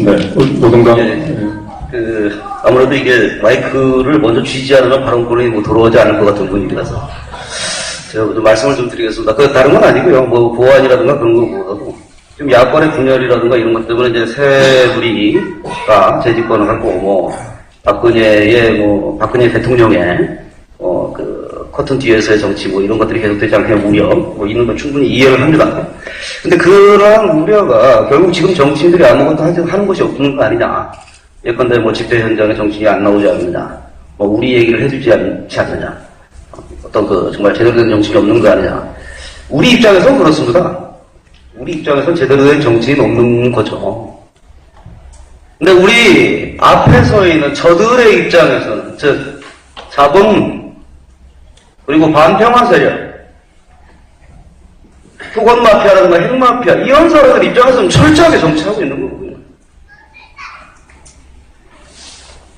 네, 노동당. 아무래도 이게 마이크를 먼저 쥐지 않으면 발언권이 들어오지 않을 것 같은 분위기라서 제가 좀 말씀을 좀 드리겠습니다. 다른 건 아니고요. 보안이라든가 그런 거보다도 좀 야권의 분열이라든가 이런 것 때문에 이제 새 무리가 재집권을 하고 박근혜 대통령의 커튼 뒤에서의 정치 이런 것들이 계속되지 않게 우려 있는 건 충분히 이해를 합니다. 근데 그러한 우려가 결국 지금 정치인들이 아무것도 하는 것이 없는 거 아니냐. 예컨대 집회 현장에 정치인이 안 나오지 않느냐. 우리 얘기를 해주지 않지 않느냐. 어떤 정말 제대로 된 정치인이 없는 거 아니냐. 우리 입장에서는 그렇습니다. 우리 입장에서는 제대로 된 정치인이 없는 거죠. 근데 우리 앞에 서 있는 저들의 입장에서는, 즉, 자본, 그리고 반평화 세력, 토건마피아라든가 핵마피아, 이런 사람들 입장에서는 철저하게 정치하고 있는 거거든요.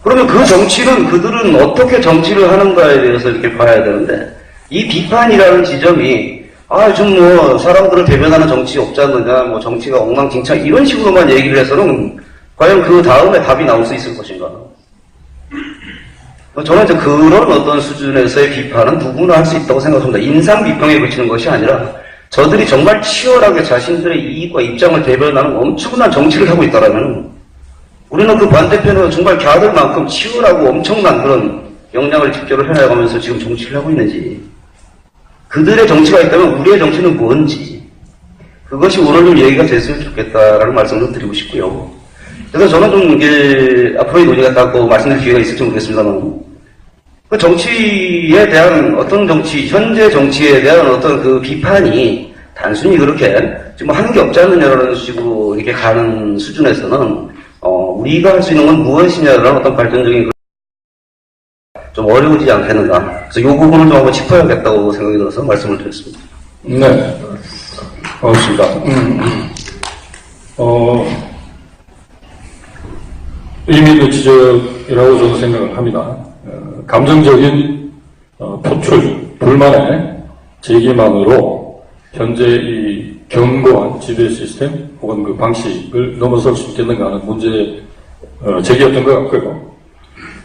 그러면 그 정치는 그들은 어떻게 정치를 하는가에 대해서 이렇게 봐야 되는데, 이 비판이라는 지점이, 사람들을 대변하는 정치 없지 않느냐, 정치가 엉망진창, 이런 식으로만 얘기를 해서는, 과연 그 다음에 답이 나올 수 있을 것인가. 저는 이제 그런 어떤 수준에서의 비판은 누구나 할 수 있다고 생각합니다. 인상 비평에 그치는 것이 아니라 저들이 정말 치열하게 자신들의 이익과 입장을 대변하는 엄청난 정치를 하고 있다라면 우리는 그 반대편은 정말 걔들만큼 치열하고 엄청난 그런 역량을 집결을 해나가면서 지금 정치를 하고 있는지 그들의 정치가 있다면 우리의 정치는 뭔지 그것이 오늘 좀 얘기가 됐으면 좋겠다라는 말씀을 좀 드리고 싶고요. 그래서 저는 좀 이게 앞으로의 논의가 딱 말씀드릴 기회가 있을지 모르겠습니다만 그 정치에 대한 어떤 현재 정치에 대한 어떤 그 비판이 단순히 그렇게 지금 하는 게 없지 않느냐라는 식으로 이렇게 가는 수준에서는, 우리가 할 수 있는 건 무엇이냐라는 어떤 발전적인 좀 어려워지지 않겠는가. 그래서 이 부분을 좀 한번 짚어야겠다고 생각이 들어서 말씀을 드렸습니다. 네. 고맙습니다. 의미있는 지적이라고 저도 생각을 합니다. 감정적인 표출, 불만의 제기만으로 현재 이 견고한 지배 시스템 혹은 그 방식을 넘어설 수 있겠는가 하는 문제 제기였던 것 같고요.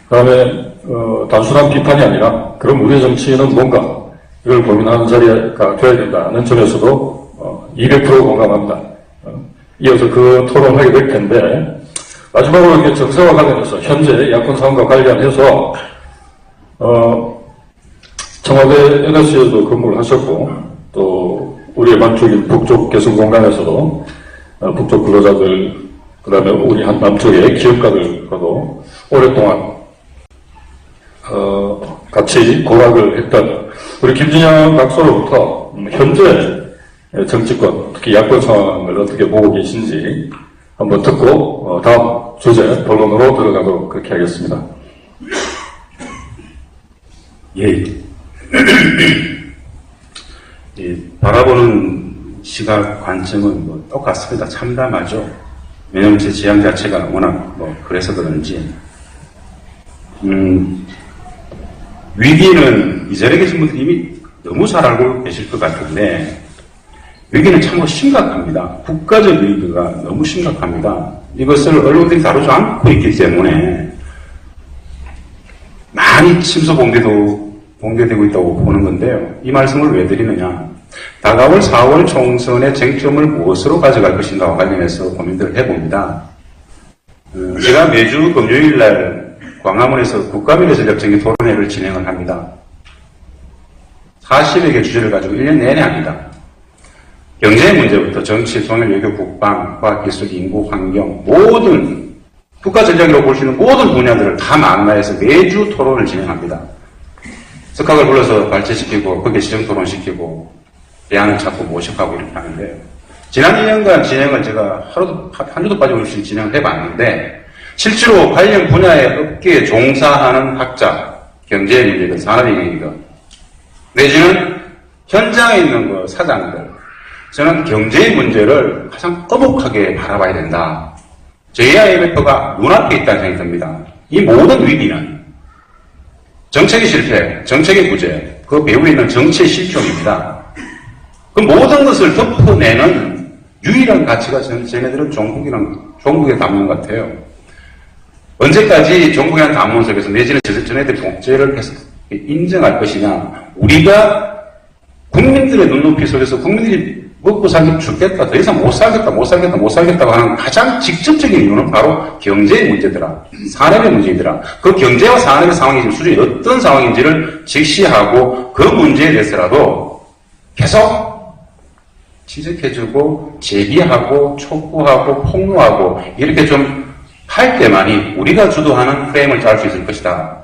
그 다음에 단순한 비판이 아니라 그럼 우리의 정치는 뭔가 이걸 고민하는 자리가 되어야 된다는 점에서도 200% 공감합니다. 이어서 그 토론하게 될 텐데 마지막으로 이게 정세와 관련해서 현재 야권 상황과 관련해서 청와대 NS에도 근무를 하셨고 또 우리의 반쪽인 북쪽 개성공단에서도 북쪽 근로자들 그 다음에 우리 한 남쪽의 기업가들과도 오랫동안 같이 고락을 했던 우리 김진영 각서로부터 현재 정치권 특히 야권 상황을 어떻게 보고 계신지 한번 듣고 다음 주제 본론으로 들어가도록 그렇게 하겠습니다. 예. 예, 바라보는 시각 관점은 똑같습니다. 참담하죠. 왜냐하면 제 지향 자체가 워낙 그래서 그런지 위기는 이 자리에 계신 분들이 이미 너무 잘 알고 계실 것 같은데 위기는 참으로 심각합니다. 국가적 위기가 너무 심각합니다. 이것을 언론들이 다루지 않고 있기 때문에 많이 침소 봉쇄되고 있다고 보는 건데요. 이 말씀을 왜 드리느냐. 다가올 4월 총선의 쟁점을 무엇으로 가져갈 것인가와 관련해서 고민들을 해봅니다. 제가 매주 금요일날 광화문에서 국가미래 전략적인 토론회를 진행을 합니다. 40여 개 주제를 가지고 1년 내내 합니다. 경제 문제부터 정치, 통일, 외교, 국방, 과학기술, 인구, 환경 모든 국가 전략이라고 볼 수 있는 모든 분야들을 다 망라해서 매주 토론을 진행합니다. 석학을 불러서 발제시키고 거기에 시정 토론시키고 대안을 찾고 모색하고 이렇게 하는데요. 지난 2년간 진행을 제가 한 주도 빠짐없이 진행을 해봤는데 실제로 관련 분야의 업계에 종사하는 학자, 경제 문제든 산업인이든 내지는 현장에 있는 사장들 저는 경제의 문제를 가장 엄혹하게 바라봐야 된다. 저희 IMF가 눈앞에 있다는 생각이 듭니다. 이 모든 위기는 정책의 실패, 정책의 부재, 그 배후에 있는 정치의 실종입니다. 그 모든 것을 덮어내는 유일한 가치가 쟤네들은 종북에 담는 것 같아요. 언제까지 종북이라는 담론 속에서 내지는 쟤네들이 독재를 계속 인정할 것이냐. 우리가 국민들의 눈높이 속에서 국민들이 먹고 살기 죽겠다, 더 이상 못 살겠다고 하는 가장 직접적인 이유는 바로 경제의 문제더라. 산업의 문제이더라. 그 경제와 산업의 상황이 지금 수준이 어떤 상황인지를 직시하고 그 문제에 대해서라도 계속 지적해주고 제기하고 촉구하고 폭로하고 이렇게 좀 할 때만이 우리가 주도하는 프레임을 짤 수 있을 것이다.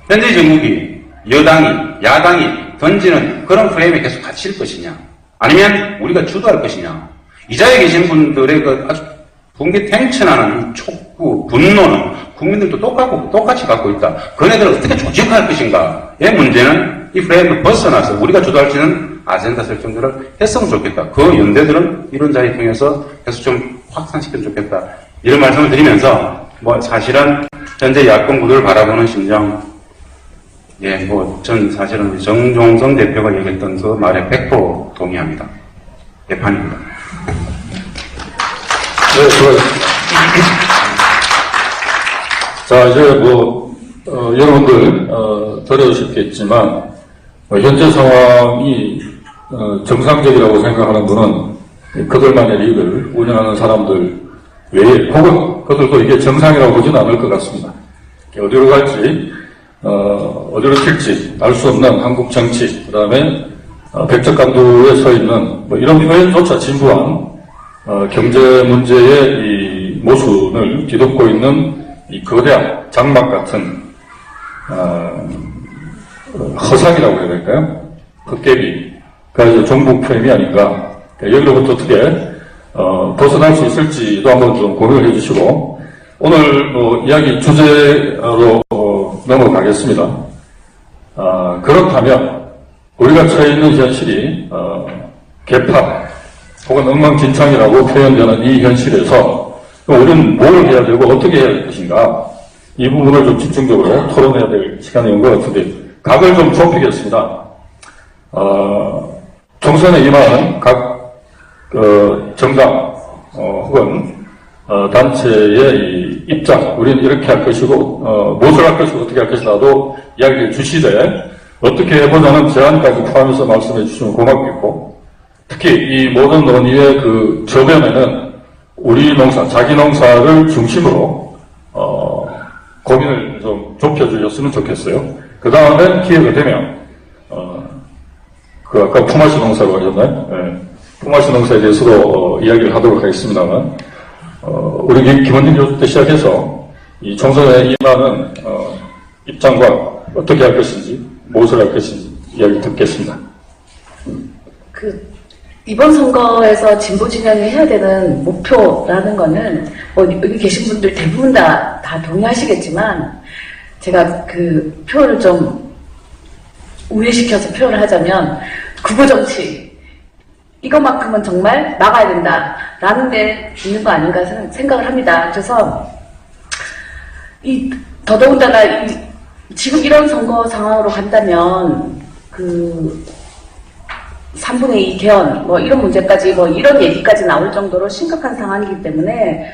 현재 정국이 여당이 야당이 던지는 그런 프레임에 계속 갇힐 것이냐, 아니면 우리가 주도할 것이냐. 이 자리에 계신 분들의 그 아주 분기탱천하는 이 촉구, 분노는 국민들도 똑같이 갖고 있다. 그네들을 어떻게 조직할 것인가의 문제는 이 프레임을 벗어나서 우리가 주도할 수 있는 아젠다 설정들을 했으면 좋겠다. 그 연대들은 이런 자리 통해서 계속 좀 확산시키면 좋겠다. 이런 말씀을 드리면서 사실은 현재 야권 구도를 바라보는 심정, 전 사실은 정종성 대표가 얘기했던 그 말에 100% 동의합니다. 개판입니다. 네, 좋아요. 자, 이제 여러분들, 들으셨겠지만, 현재 상황이, 정상적이라고 생각하는 분은 그들만의 리그를 운영하는 사람들 외에, 혹은 그들도 이게 정상이라고 보지는 않을 것 같습니다. 어디로 갈지, 어디로 튈지 알 수 없는 한국 정치, 그 다음에 백척간두에 서 있는 이런 표현조차 진부한 경제 문제의 이 모순을 뒤덮고 있는 이 거대한 장막 같은 허상이라고 해야 될까요? 헛개비가 이제 종북 프레임이 아닌가. 여기로부터 어떻게 벗어날 수 있을지도 한번 좀 고민을 해주시고, 오늘 이야기 주제로 넘어가겠습니다. 그렇다면 우리가 처해 있는 현실이 개판 혹은 엉망진창이라고 표현되는 이 현실에서 우리는 뭘 해야 되고 어떻게 해야 될 것인가, 이 부분을 좀 집중적으로 토론해야 될 시간이 온 것 같은데, 각을 좀 좁히겠습니다. 총선에 임하는 각 정당 혹은 단체의 이 입장, 우리는 이렇게 할 것이고 무엇을 할 것이고 어떻게 할 것이라도 이야기해 주시되, 어떻게 해보자는 제안까지 포함해서 말씀해 주시면 고맙겠고, 특히 이 모든 논의의 그 저변에는 우리 농사, 자기 농사를 중심으로 고민을 좀 좁혀주셨으면 좋겠어요. 그 다음에 기회가 되면 아까 품앗이 농사라고 하셨나요? 네. 품앗이 농사에 대해서도 이야기를 하도록 하겠습니다만, 우리 김원진 교수부터 시작해서 이 총선에 임하는 입장과 어떻게 할 것인지, 무엇을 할 것인지 이야기 듣겠습니다. 이번 선거에서 진보 진영이 해야 되는 목표라는 거는 여기 계신 분들 대부분 다 동의하시겠지만, 제가 그 표현을 좀 우회시켜서 표현을 하자면 극우정치, 이것만큼은 정말 막아야 된다라는 데 있는 거 아닌가 생각을 합니다. 그래서 더더군다나 지금 이런 선거 상황으로 간다면 3분의 2 개헌 이런 문제까지 이런 얘기까지 나올 정도로 심각한 상황이기 때문에,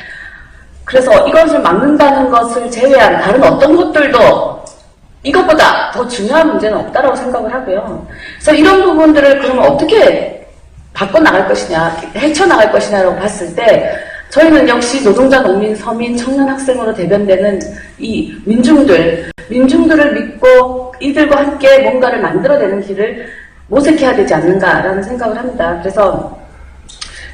그래서 이것을 막는다는 것을 제외한 다른 어떤 것들도 이것보다 더 중요한 문제는 없다라고 생각을 하고요. 그래서 이런 부분들을 그러면 어떻게 바꿔나갈 것이냐, 헤쳐나갈 것이냐라고 봤을 때, 저희는 역시 노동자, 농민, 서민, 청년, 학생으로 대변되는 이 민중들을 믿고 이들과 함께 뭔가를 만들어내는 길을 모색해야 되지 않는가라는 생각을 합니다.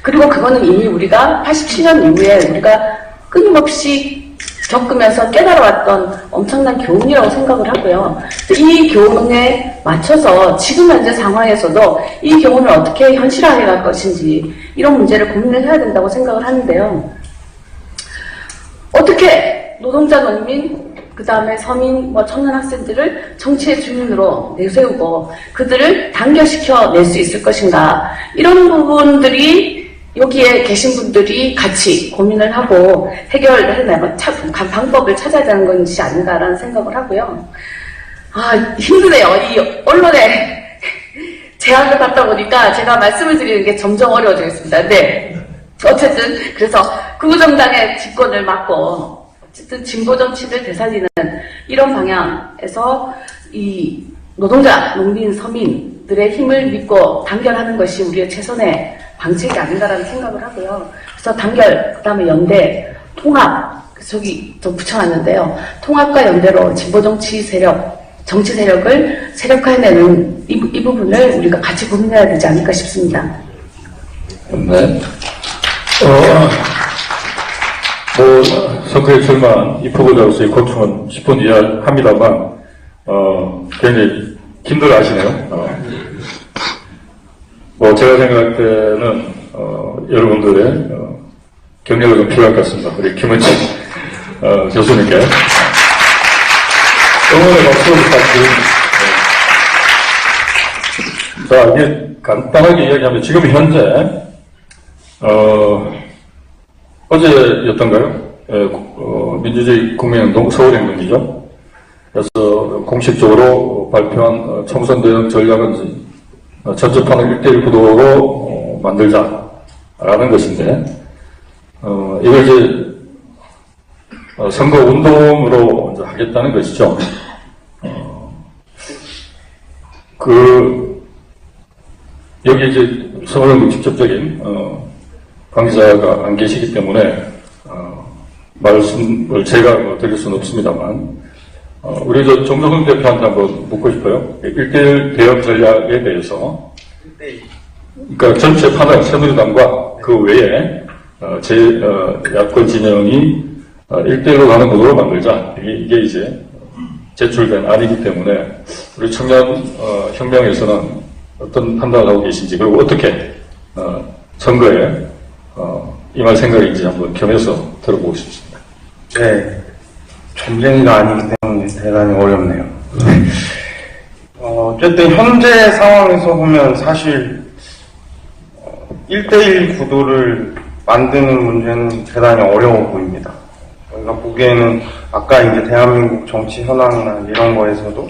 그리고 그거는 이미 우리가 87년 이후에 우리가 끊임없이 겪으면서 깨달아왔던 엄청난 교훈이라고 생각을 하고요. 이 교훈에 맞춰서 지금 현재 상황에서도 이 교훈을 어떻게 현실화해 갈 것인지, 이런 문제를 고민을 해야 된다고 생각을 하는데요. 어떻게 노동자, 농민, 그 다음에 서민, 청년 학생들을 정치의 주인으로 내세우고 그들을 단결시켜 낼 수 있을 것인가, 이런 부분들이 여기에 계신 분들이 같이 고민을 하고 해결해내는 방법을 찾아야 되는 것이 아닌가라는 생각을 하고요. 힘드네요. 이 언론에 대학을 갔다 보니까 제가 말씀을 드리는 게 점점 어려워지겠습니다. 네. 어쨌든 그래서 구정당의 집권을 막고 어쨌든 진보 정치를 되살리는 이런 방향에서 이 노동자, 농민, 서민들의 힘을 믿고 단결하는 것이 우리의 최선의 방책이 아닌가라는 생각을 하고요. 그래서 단결, 그다음에 연대, 통합, 저기 좀 붙여놨는데요. 통합과 연대로 진보 정치 세력을 세력화해내는 이 부분을 우리가 같이 고민해야 되지 않을까 싶습니다. 네. 선거에 출마한 이 후보자로서의 고충은 10분 이하 합니다만, 굉장히 힘들어 하시네요. 제가 생각할 때는, 여러분들의, 격려가 좀 필요할 것 같습니다. 우리 김은지, 교수님께. 응원의 박수 부탁드립니다. 자, 이게 간단하게 이야기하면 지금 현재, 어제였던가요? 민주주의 국민운동 서울행동이죠. 그래서 공식적으로 발표한 총선 대응 전략은 전접하는 1대1 구도로 만들자라는 것인데, 이걸 이제 선거 운동으로 이제 하겠다는 것이죠. 여기 이제 서울행동 직접적인 관계자가 안 계시기 때문에 말씀을 제가 드릴 수는 없습니다만, 우리 정종훈 대표한테 한번 묻고 싶어요. 1대1 대응 전략에 대해서, 그러니까 전체 판을 새누리당과 그 외에 야권 진영이 1대1로 가는 구도로 만들자. 이게 이제 제출된 안이기 때문에 우리 청년 혁명에서는 어떤 판단을 하고 계신지, 그리고 어떻게 선거에 임할 생각인지 한번 겸해서 들어보고 싶습니다. 네, 전쟁이가 아니기 때문에 대단히 어렵네요. 어쨌든 현재 상황에서 보면 사실 1대1 구도를 만드는 문제는 대단히 어려워 보입니다. 저희가 보기에는 아까 이제 대한민국 정치 현황이나 이런 거에서도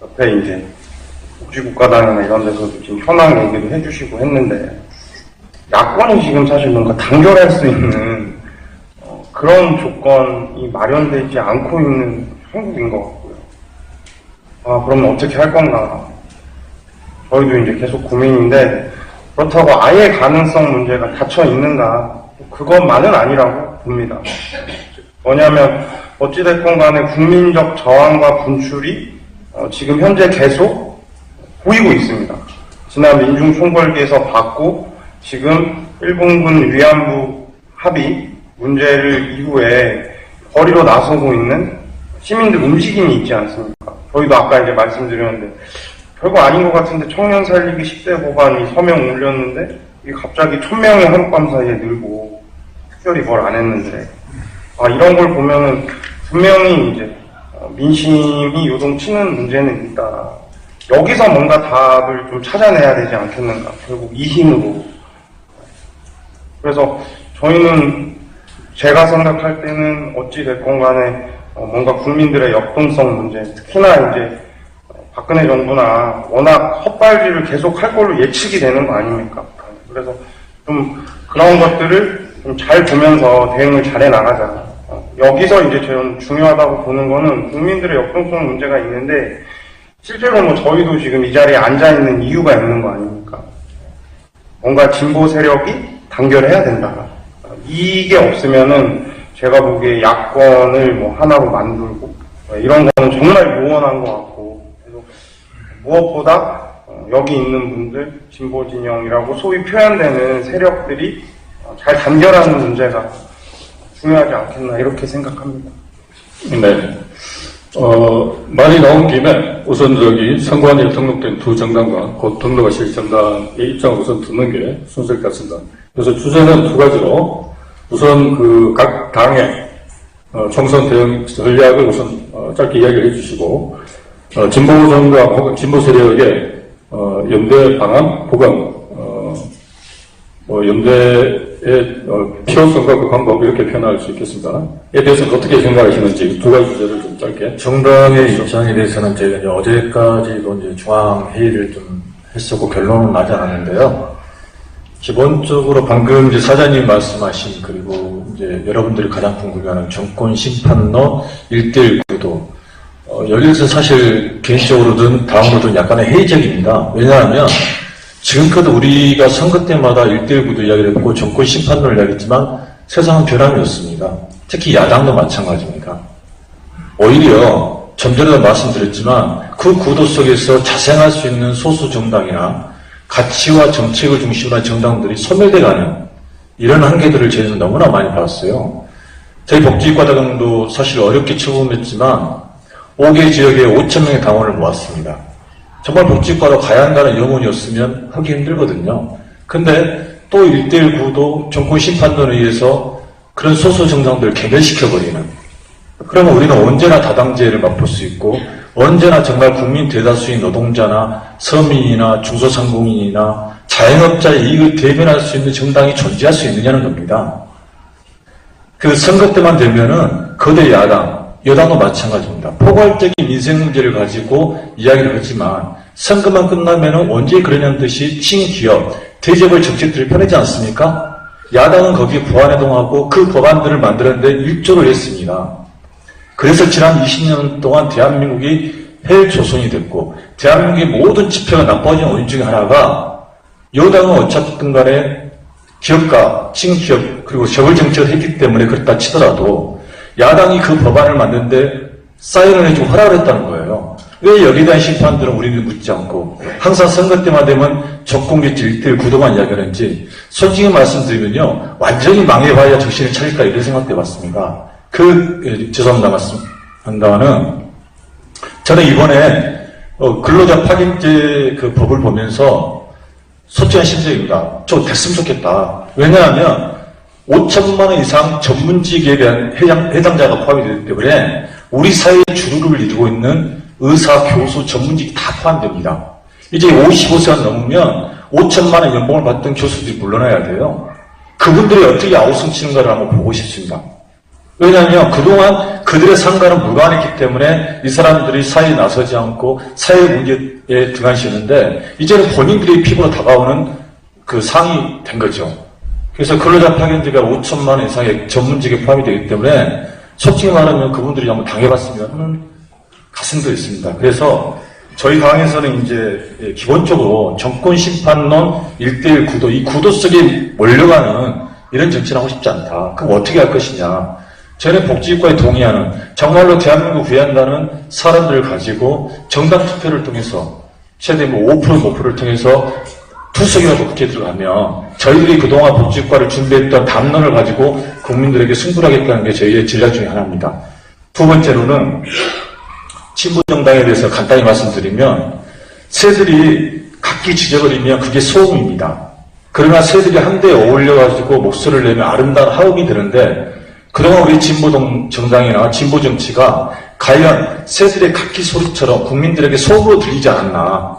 옆에 이제 복지국가당이나 이런 데서도 지금 현황 얘기도 해주시고 했는데, 야권이 지금 사실 뭔가 단결할 수 있는 그런 조건이 마련되지 않고 있는 한국인 것 같고요. 그럼 어떻게 할 건가? 저희도 이제 계속 고민인데, 그렇다고 아예 가능성 문제가 닫혀 있는가? 그것만은 아니라고 봅니다. 뭐냐면 어찌됐건 간에 국민적 저항과 분출이 지금 현재 계속 보이고 있습니다. 지난 민중총궐기에서 봤고, 지금 일본군 위안부 합의 문제를 이후에 거리로 나서고 있는 시민들 움직임이 있지 않습니까? 저희도 아까 이제 말씀드렸는데, 별거 아닌 것 같은데 청년 살리기 10대 법안이 서명 올렸는데, 이게 갑자기 1000명이 하룻밤 사이에 늘고, 특별히 뭘 안 했는데, 이런 걸 보면은 분명히 이제 민심이 요동치는 문제는 있다. 여기서 뭔가 답을 좀 찾아내야 되지 않겠는가. 결국 이 힘으로. 그래서 저희는 제가 생각할 때는 어찌됐건 간에 뭔가 국민들의 역동성 문제, 특히나 이제 박근혜 정부나 워낙 헛발질을 계속 할 걸로 예측이 되는 거 아닙니까? 그래서 좀 그런 것들을 좀 잘 보면서 대응을 잘해 나가자. 여기서 이제 저는 중요하다고 보는 거는 국민들의 역동성 문제가 있는데, 실제로 뭐 저희도 지금 이 자리에 앉아있는 이유가 있는 거 아닙니까? 뭔가 진보 세력이 단결해야 된다. 이게 없으면은 제가 보기에 야권을 뭐 하나로 만들고 이런 거는 정말 요원한 것 같고, 그래서 무엇보다 여기 있는 분들, 진보 진영이라고 소위 표현되는 세력들이 잘 단결하는 문제가 중요하지 않겠나 이렇게 생각합니다. 네. 말이 나온 김에 우선 선관위에 등록된 두 정당과 곧 등록하실 정당의 입장을 우선 듣는 게 순서일 것 같습니다. 그래서 주제는 두 가지로, 우선 각 당의 총선 대응 전략을 우선 짧게 이야기를 해주시고, 진보 정당 혹은 진보 세력의 연대 방안 혹은 연대의 필요성과 그 방법, 이렇게 표현할 수 있겠습니다. 에 대해서는 어떻게 생각하시는지 두 가지 주제를 좀 짧게. 정당의 입장에 대해서는 저희가 이제 어제까지도 이제 중앙회의를 좀 했었고 결론은 나지 않았는데요. 기본적으로 방금 이제 사장님 말씀하신 그리고 이제 여러분들이 가장 궁금해하는 정권 심판론 1대1 구도 여기서 사실 개인적으로든 다음으로든 약간의 회의적입니다. 왜냐하면 지금까지 우리가 선거 때마다 1대1 구도 이야기를 했고 정권 심판론을 이야기했지만 세상은 변함이 없습니다. 특히 야당도 마찬가지입니다. 오히려 좀 전에도 말씀드렸지만 그 구도 속에서 자생할 수 있는 소수 정당이나 가치와 정책을 중심으로 한 정당들이 소멸돼가는 이런 한계들을 저희는 너무나 많이 봤어요. 저희 복지과당도 사실 어렵게 출범했지만 5개 지역에 5,000명의 당원을 모았습니다. 정말 복지과로 가야 한다는 영혼이었으면 하기 힘들거든요. 근데 또 1대1 구도 정권 심판론에 의해서 그런 소수 정당들을 괴멸시켜버리는 그러면 우리는 언제나 다당제를 맛볼 수 있고 언제나 정말 국민 대다수인 노동자나 서민이나 중소상공인이나 자영업자의 이익을 대변할 수 있는 정당이 존재할 수 있느냐는 겁니다. 그 선거 때만 되면은 거대 야당, 여당도 마찬가지입니다. 포괄적인 민생 문제를 가지고 이야기를 하지만 선거만 끝나면은 언제 그러냐는 듯이 친기업, 대재벌 정책들이 편하지 않습니까? 야당은 거기에 보완해동하고 그 법안들을 만드는데 일조를 했습니다. 그래서 지난 20년 동안 대한민국이 헬조선이 됐고 대한민국의 모든 지표가 나빠진 원인 중에 하나가 여당은 어쨌든 간에 기업가, 친기업 그리고 재벌 정책을 했기 때문에 그렇다 치더라도 야당이 그 법안을 만드는데 사인을 해주고 허락을 했다는 거예요. 왜 여기에 대한 심판들은 우리는 묻지 않고 항상 선거 때만 되면 정권개최 1대1 구도만 이야기하는지 솔직히 말씀드리면요 완전히 망해봐야 정신을 차릴까 이런 생각도 해봤습니다. 죄송합니다 말씀한다는 저는 이번에 근로자 파견제 그 법을 보면서 솔직한 심정입니다. 저 됐으면 좋겠다. 왜냐하면 5천만 원 이상 전문직에 대한 해당자가 포함이 되기 때문에 우리 사회의 주류를 이루고 있는 의사, 교수, 전문직이 다 포함됩니다. 이제 55세가 넘으면 5천만 원 연봉을 받던 교수들이 물러나야 돼요. 그분들이 어떻게 아우성치는가를 한번 보고 싶습니다. 왜냐하면 그동안 그들의 상관은 무관했기 때문에 이 사람들이 사회에 나서지 않고 사회 문제에 등한시했는데 이제는 본인들의 피부로 다가오는 그 상이 된 거죠. 그래서 근로자 파견제가 5천만 원 이상의 전문직에 포함이 되기 때문에 솔직히 말하면 그분들이 한번 당해봤으면 하는 가슴도 있습니다. 그래서 저희 당에서는 이제 기본적으로 정권 심판론 1대1 구도, 이 구도 속에 몰려가는 이런 정치를 하고 싶지 않다. 그럼 어떻게 할 것이냐. 저는 복지국가에 동의하는 정말로 대한민국 구해한다는 사람들을 가지고 정당 투표를 통해서 최대 5%, 5%를 통해서 투석이라도 국회에 들어가면 저희들이 그동안 복지국가를 준비했던 담론을 가지고 국민들에게 승부하겠다는 게 저희의 전략 중에 하나입니다. 두 번째로는 친부정당에 대해서 간단히 말씀드리면 새들이 각기 지져버리면 그게 소음입니다. 그러나 새들이 한데 어울려가지고 목소리를 내면 아름다운 하음이 되는데 그동안 우리 진보정당이나 진보정치가 과연 새들의 각기 소리처럼 국민들에게 소음으로 들리지 않았나.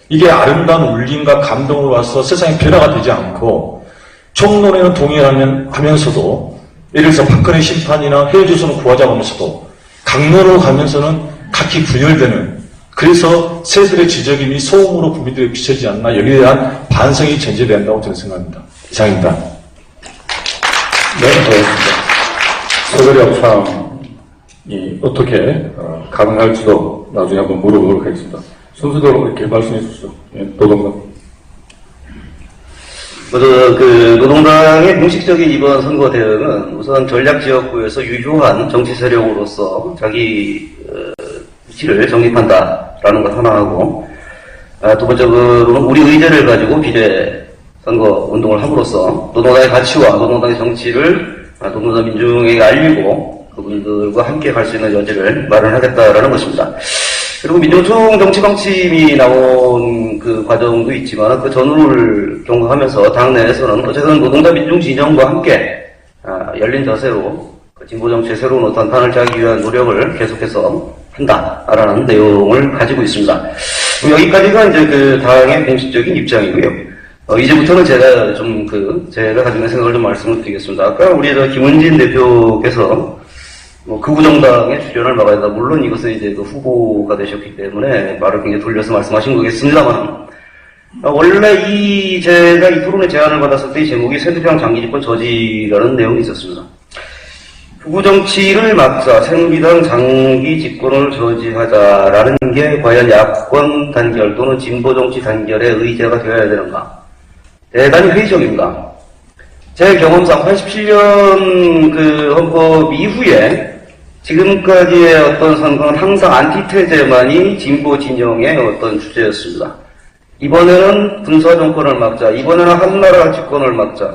이게 아름다운 울림과 감동으로 와서 세상에 변화가 되지 않고 총론에는 동의하면서도 예를 들어서 박근혜 심판이나 해외조선을 구하자고 하면서도 강론으로 가면서는 각기 분열되는 그래서 새들의 지적임이 소음으로 국민들에게 비춰지지 않나 여기에 대한 반성이 전제돼야 한다고 저는 생각합니다. 이상입니다. 네, 고맙습니다. 서거리 합창이 어떻게 가능할지도 나중에 한번 물어보도록 하겠습니다. 순서대로 이렇게 말씀해 주시죠. 예, 노동당. 먼저 그 노동당의 공식적인 이번 선거 대응은 우선 전략지역구에서 유효한 정치 세력으로서 자기 위치를 정립한다라는 것 하나 하고 두 번째로는 우리 의제를 가지고 비례 선거 운동을 함으로써 노동당의 가치와 노동당의 정치를 노동자 민중에게 알리고 그분들과 함께 갈 수 있는 여지를 마련하겠다라는 것입니다. 그리고 민중총 정치방침이 나온 그 과정도 있지만 그 전후를 경험하면서 당내에서는 어쨌든 노동자 민중 진영과 함께 열린 자세로 진보 정치의 새로운 어떤 판을 짜기 위한 노력을 계속해서 한다라는 내용을 가지고 있습니다. 여기까지가 이제 그 당의 공식적인 입장이고요. 이제부터는 제가 제가 가지고 있는 생각을 좀 말씀을 드리겠습니다. 아까 우리 김은진 대표께서 극우 정당의 출연을 막아야 된다. 물론 이것은 이제 그 후보가 되셨기 때문에 말을 굉장히 돌려서 말씀하신 거겠습니다만, 원래 제가 이 토론의 제안을 받았을 때 이 제목이 새누리당 장기집권 저지라는 내용이 있었습니다. 후보 정치를 막자, 새누리당 장기 집권을 저지하자라는 게 과연 야권 단결 또는 진보 정치 단결의 의제가 되어야 되는가? 대단히 회의적입니다. 제 경험상 87년 그 헌법 이후에 지금까지의 어떤 선거는 항상 안티테제만이 진보 진영의 어떤 주제였습니다. 이번에는 군사정권을 막자, 이번에는 한나라 집권을 막자,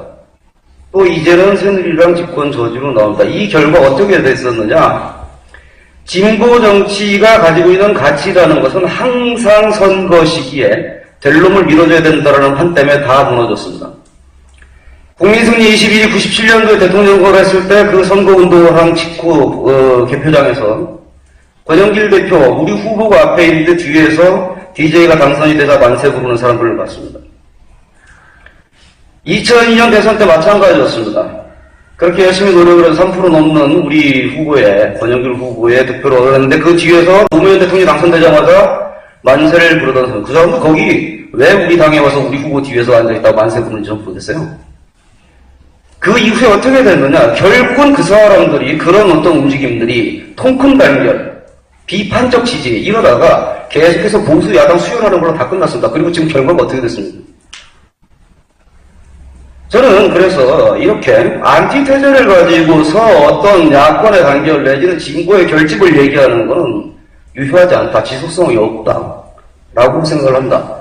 또 이제는 새누리당 집권 저지로 나온다. 이 결과 어떻게 됐었느냐? 진보 정치가 가지고 있는 가치라는 것은 항상 선거 시기에 될 놈을 밀어줘야 된다는 한 때문에 다 무너졌습니다. 국민승리 21일 97년도에 대통령 선거를 했을 때 그 선거운동을 직후 개표장에서 권영길 대표 우리 후보가 앞에 있는데 뒤에서 DJ가 당선이 되자 만세 부르는 사람들을 봤습니다. 2002년 대선 때 마찬가지였습니다. 그렇게 열심히 노력을 해서 3% 넘는 우리 후보의 권영길 후보의 득표를 얻었는데 그 뒤에서 노무현 대통령이 당선되자마자 만세를 부르던 사람, 그 사람도 거기 왜 우리 당에 와서 우리 후보 뒤에서 앉아있다고 만세 부르는지 좀 모르겠어요. 그 이후에 어떻게 됐느냐? 결국은 그 사람들이 그런 어떤 움직임들이 통큰 단결, 비판적 지지 이러다가 계속해서 보수 야당 수혈하는 걸로 다 끝났습니다. 그리고 지금 결과가 어떻게 됐습니까? 저는 그래서 이렇게 안티테제를 가지고서 어떤 야권의 단결 내지는 진보의 결집을 얘기하는 것은 유효하지 않다. 지속성이 없다. 라고 생각을 한다.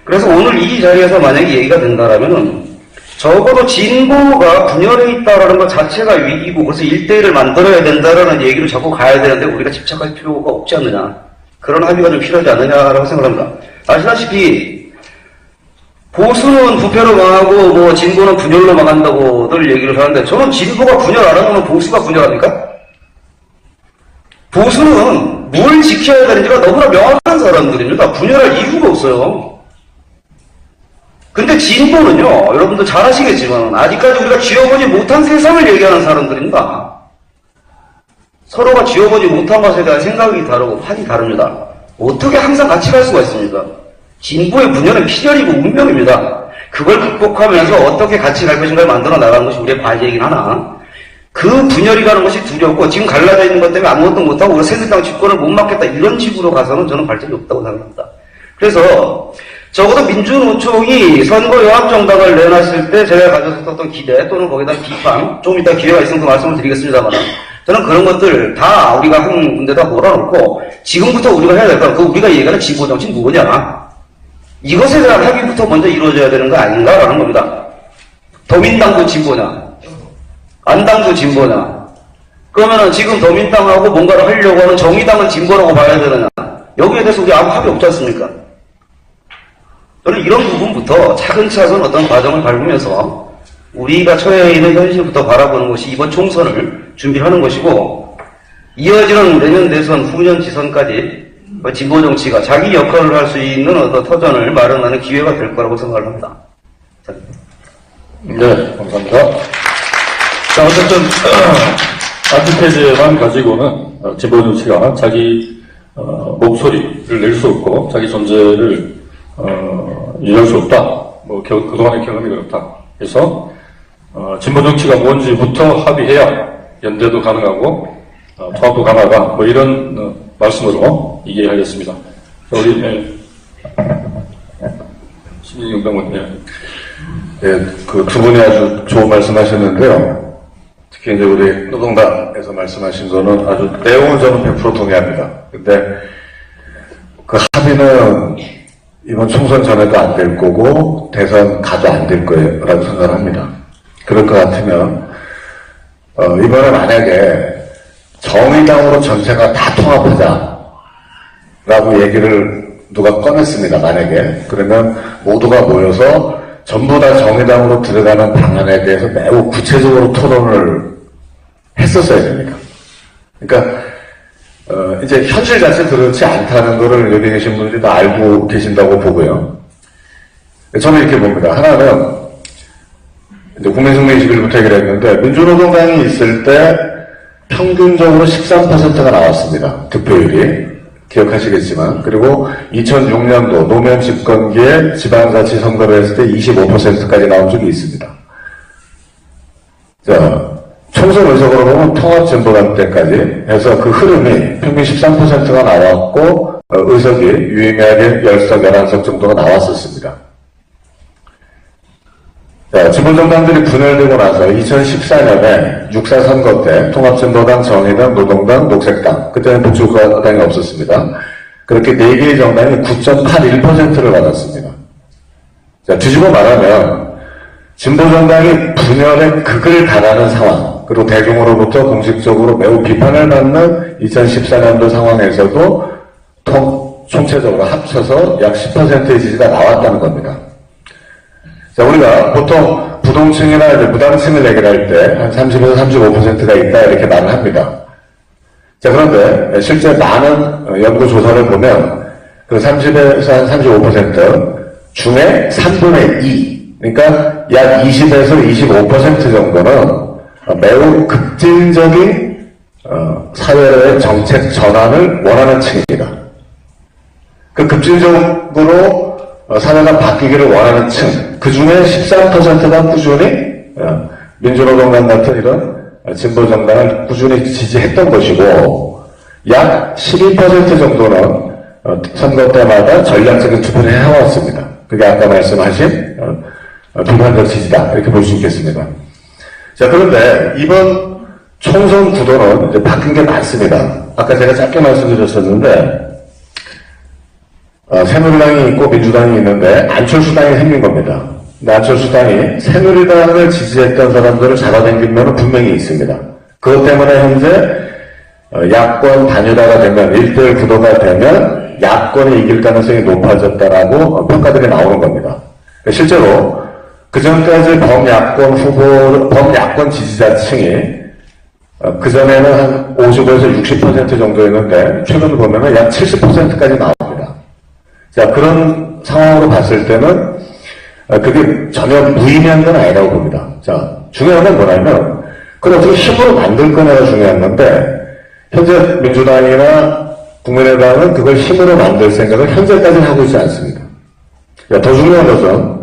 그래서 오늘 이 자리에서 만약에 얘기가 된다라면은 적어도 진보가 분열해 있다라는 것 자체가 위기고 그래서 1대1을 만들어야 된다라는 얘기로 자꾸 가야 되는데 우리가 집착할 필요가 없지 않느냐. 그런 합의가 좀 필요하지 않느냐라고 생각합니다. 아시다시피 보수는 부패로 망하고 뭐 진보는 분열로 망한다고들 얘기를 하는데 저는 진보가 분열 안 하면 보수가 분열합니까? 보수는 뭘 지켜야 되는지가 너무나 명확한 사람들입니다. 분열할 이유가 없어요. 근데 진보는요, 여러분들 잘 아시겠지만 아직까지 우리가 쥐어보지 못한 세상을 얘기하는 사람들입니다. 서로가 쥐어보지 못한 것에 대한 생각이 다르고 판이 다릅니다. 어떻게 항상 같이 갈 수가 있습니까? 진보의 분열은 필연이고 운명입니다. 그걸 극복하면서 어떻게 같이 갈 것인가를 만들어 나가는 것이 우리의 과제이긴 하나 그 분열이 가는 것이 두렵고 지금 갈라져 있는 것 때문에 아무것도 못하고 우리 새누리당 집권을 못 막겠다 이런 식으로 가서는 저는 발전이 없다고 생각합니다. 그래서 적어도 민주노총이 선거연합정당을 내놨을 때 제가 가졌었던 기대 또는 거기에 대한 비판 좀 이따 기회가 있으면 그 말씀을 드리겠습니다만 저는 그런 것들 다 우리가 한 군데다 몰아놓고 지금부터 우리가 해야 될 거, 그 우리가 얘기하는 진보정치는 뭐냐 이것에 대한 합의부터 먼저 이루어져야 되는 거 아닌가라는 겁니다. 더민당도 진보냐 안당도 진보냐 그러면은 지금 더민당하고 뭔가를 하려고 하는 정의당은 진보라고 봐야 되느냐 여기에 대해서 우리 아무 합의 없지 않습니까? 저는 이런 부분부터 차근차근 어떤 과정을 밟으면서 우리가 처해 있는 현실부터 바라보는 것이 이번 총선을 준비하는 것이고 이어지는 내년 대선, 후년 지선까지 진보 정치가 자기 역할을 할 수 있는 어떤 터전을 마련하는 기회가 될 거라고 생각을 합니다. 네, 감사합니다. 자, 어쨌든 안티테제만 가지고는 진보 정치가 자기 목소리를 낼 수 없고 자기 존재를 이해할 수 없다. 뭐 그동안의 경험이 그렇다. 그래서 진보 정치가 뭔지부터 합의해야 연대도 가능하고 통합도 가능하다. 뭐 이런 말씀으로 이해하겠습니다. 우리 신진영병원 네, 그 두 분이 아주 좋은 말씀하셨는데요. 특히 이제 우리 노동당에서 말씀하신 거는 아주 내용은 저는 100% 동의합니다. 근데 그 합의는 이번 총선 전에도 안 될 거고 대선 가도 안 될 거라고 생각을 합니다. 그럴 것 같으면 이번에 만약에 정의당으로 전체가 다 통합하자라고 얘기를 누가 꺼냈습니다. 만약에 그러면 모두가 모여서 전부 다 정의당으로 들어가는 방안에 대해서 매우 구체적으로 토론을 했었어야 됩니다. 그러니까 이제 현실 자체 그렇지 않다는 거를 여기 계신 분들이 다 알고 계신다고 보고요. 저는 이렇게 봅니다. 하나는 이제 국민승리 21일부터 얘기를 했는데 민주노동당이 있을 때 평균적으로 13%가 나왔습니다. 득표율이. 기억하시겠지만, 그리고 2006년도 노무현 집권기에 지방자치 선거를 했을 때 25%까지 나온 적이 있습니다. 자, 총선 의석으로 보면 통합진보당 때까지 해서 그 흐름이 평균 13%가 나왔고, 의석이 유의미하게 10석, 11석 정도가 나왔었습니다. 자, 진보정당들이 분열되고 나서 2014년에 6.4 선거 때 통합진보당, 정의당, 노동당, 녹색당, 그때는 복지국가당이 없었습니다. 그렇게 4개의 정당이 9.81%를 받았습니다. 자, 뒤집어 말하면 진보정당이 분열의 극을 달하는 상황, 그리고 대중으로부터 공식적으로 매우 비판을 받는 2014년도 상황에서도 총체적으로 합쳐서 약 10%의 지지가 나왔다는 겁니다. 자, 우리가 보통 부동층이나 이제 무당층을 얘기할 때 한 30에서 35%가 있다 이렇게 말을 합니다. 자, 그런데 실제 많은 연구조사를 보면 그 30에서 한 35% 중에 3분의 2, 그러니까 약 20에서 25% 정도는 매우 급진적인 사회의 정책 전환을 원하는 층입니다. 그 급진적으로 사회가 바뀌기를 원하는 층, 그 중에 13%가 꾸준히 민주노동당 같은 이런 진보정당을 꾸준히 지지했던 것이고, 약 12% 정도는 선거 때마다 전략적인 투표를 해왔습니다. 그게 아까 말씀하신 비판적 지지다, 이렇게 볼 수 있겠습니다. 자, 그런데 이번 총선 구도는 이제 바뀐 게 많습니다. 아까 제가 짧게 말씀드렸었는데, 새누리당이 있고 민주당이 있는데 안철수당이 생긴 겁니다. 근데 안철수당이 새누리당을 지지했던 사람들을 잡아당긴 면은 분명히 있습니다. 그것 때문에 현재 야권 단일화가 되면 1대1 구도가 되면 야권이 이길 가능성이 높아졌다라고 평가들이 나오는 겁니다. 실제로 그전까지 범야권 지지자층이 그전에는 한 55에서 60% 정도였는데 최근을 보면 약 70%까지 나옵니다. 자, 그런 상황으로 봤을 때는 그게 전혀 무의미한 건 아니라고 봅니다. 자, 중요한 건 뭐냐면 그걸 어떻게 힘으로 만들 거냐가 중요한 건데, 현재 민주당이나 국민의당은 그걸 힘으로 만들 생각을 현재까지는 하고 있지 않습니다. 자, 더 중요한 것은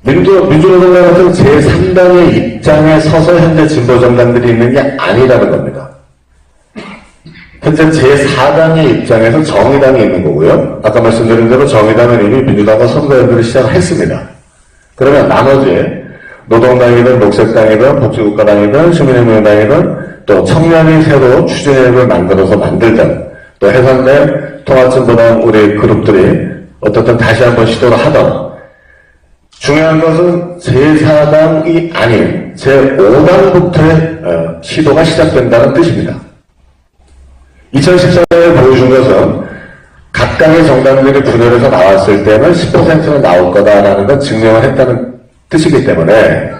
민주노동당 같은 제3당의 입장에 서서 현재 진보정당들이 있는 게 아니라는 겁니다. 현재 제4당의 입장에서 정의당이 있는 거고요. 아까 말씀드린 대로 정의당은 이미 민주당과 선거 연대를 시작했습니다. 그러면 나머지 노동당이든 녹색당이든 복지국가당이든 시민혁명당이든 또 청년이 새로 추진력을 만들어서 만들든 또 해산된 통합진보당 우리 그룹들이 어떻든 다시 한번 시도를 하던, 중요한 것은 제4당이 아닌 제5당부터의 시도가 시작된다는 뜻입니다. 2014년에 보여준 것은 각각의 정당들이 분열해서 나왔을 때는 10%는 나올 거다라는 건 증명을 했다는 뜻이기 때문에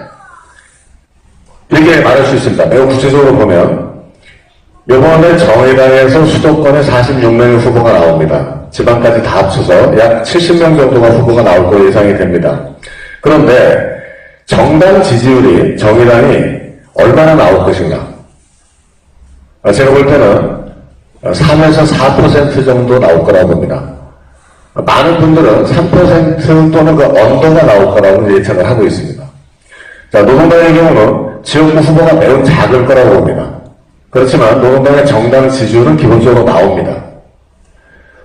이렇게 말할 수 있습니다. 매우 구체적으로 보면 이번에 정의당에서 수도권에 46명의 후보가 나옵니다. 지방까지 다 합쳐서 약 70명 정도가 후보가 나올 거로 예상이 됩니다. 그런데 정당 지지율이 정의당이 얼마나 나올 것인가? 제가 볼 때는 3에서 4% 정도 나올 거라고 봅니다. 많은 분들은 3% 또는 그 언더가 나올 거라고 예측을 하고 있습니다. 자, 노동당의 경우는 지역구 후보가 매우 작을 거라고 봅니다. 그렇지만 노동당의 정당 지지율은 기본적으로 나옵니다.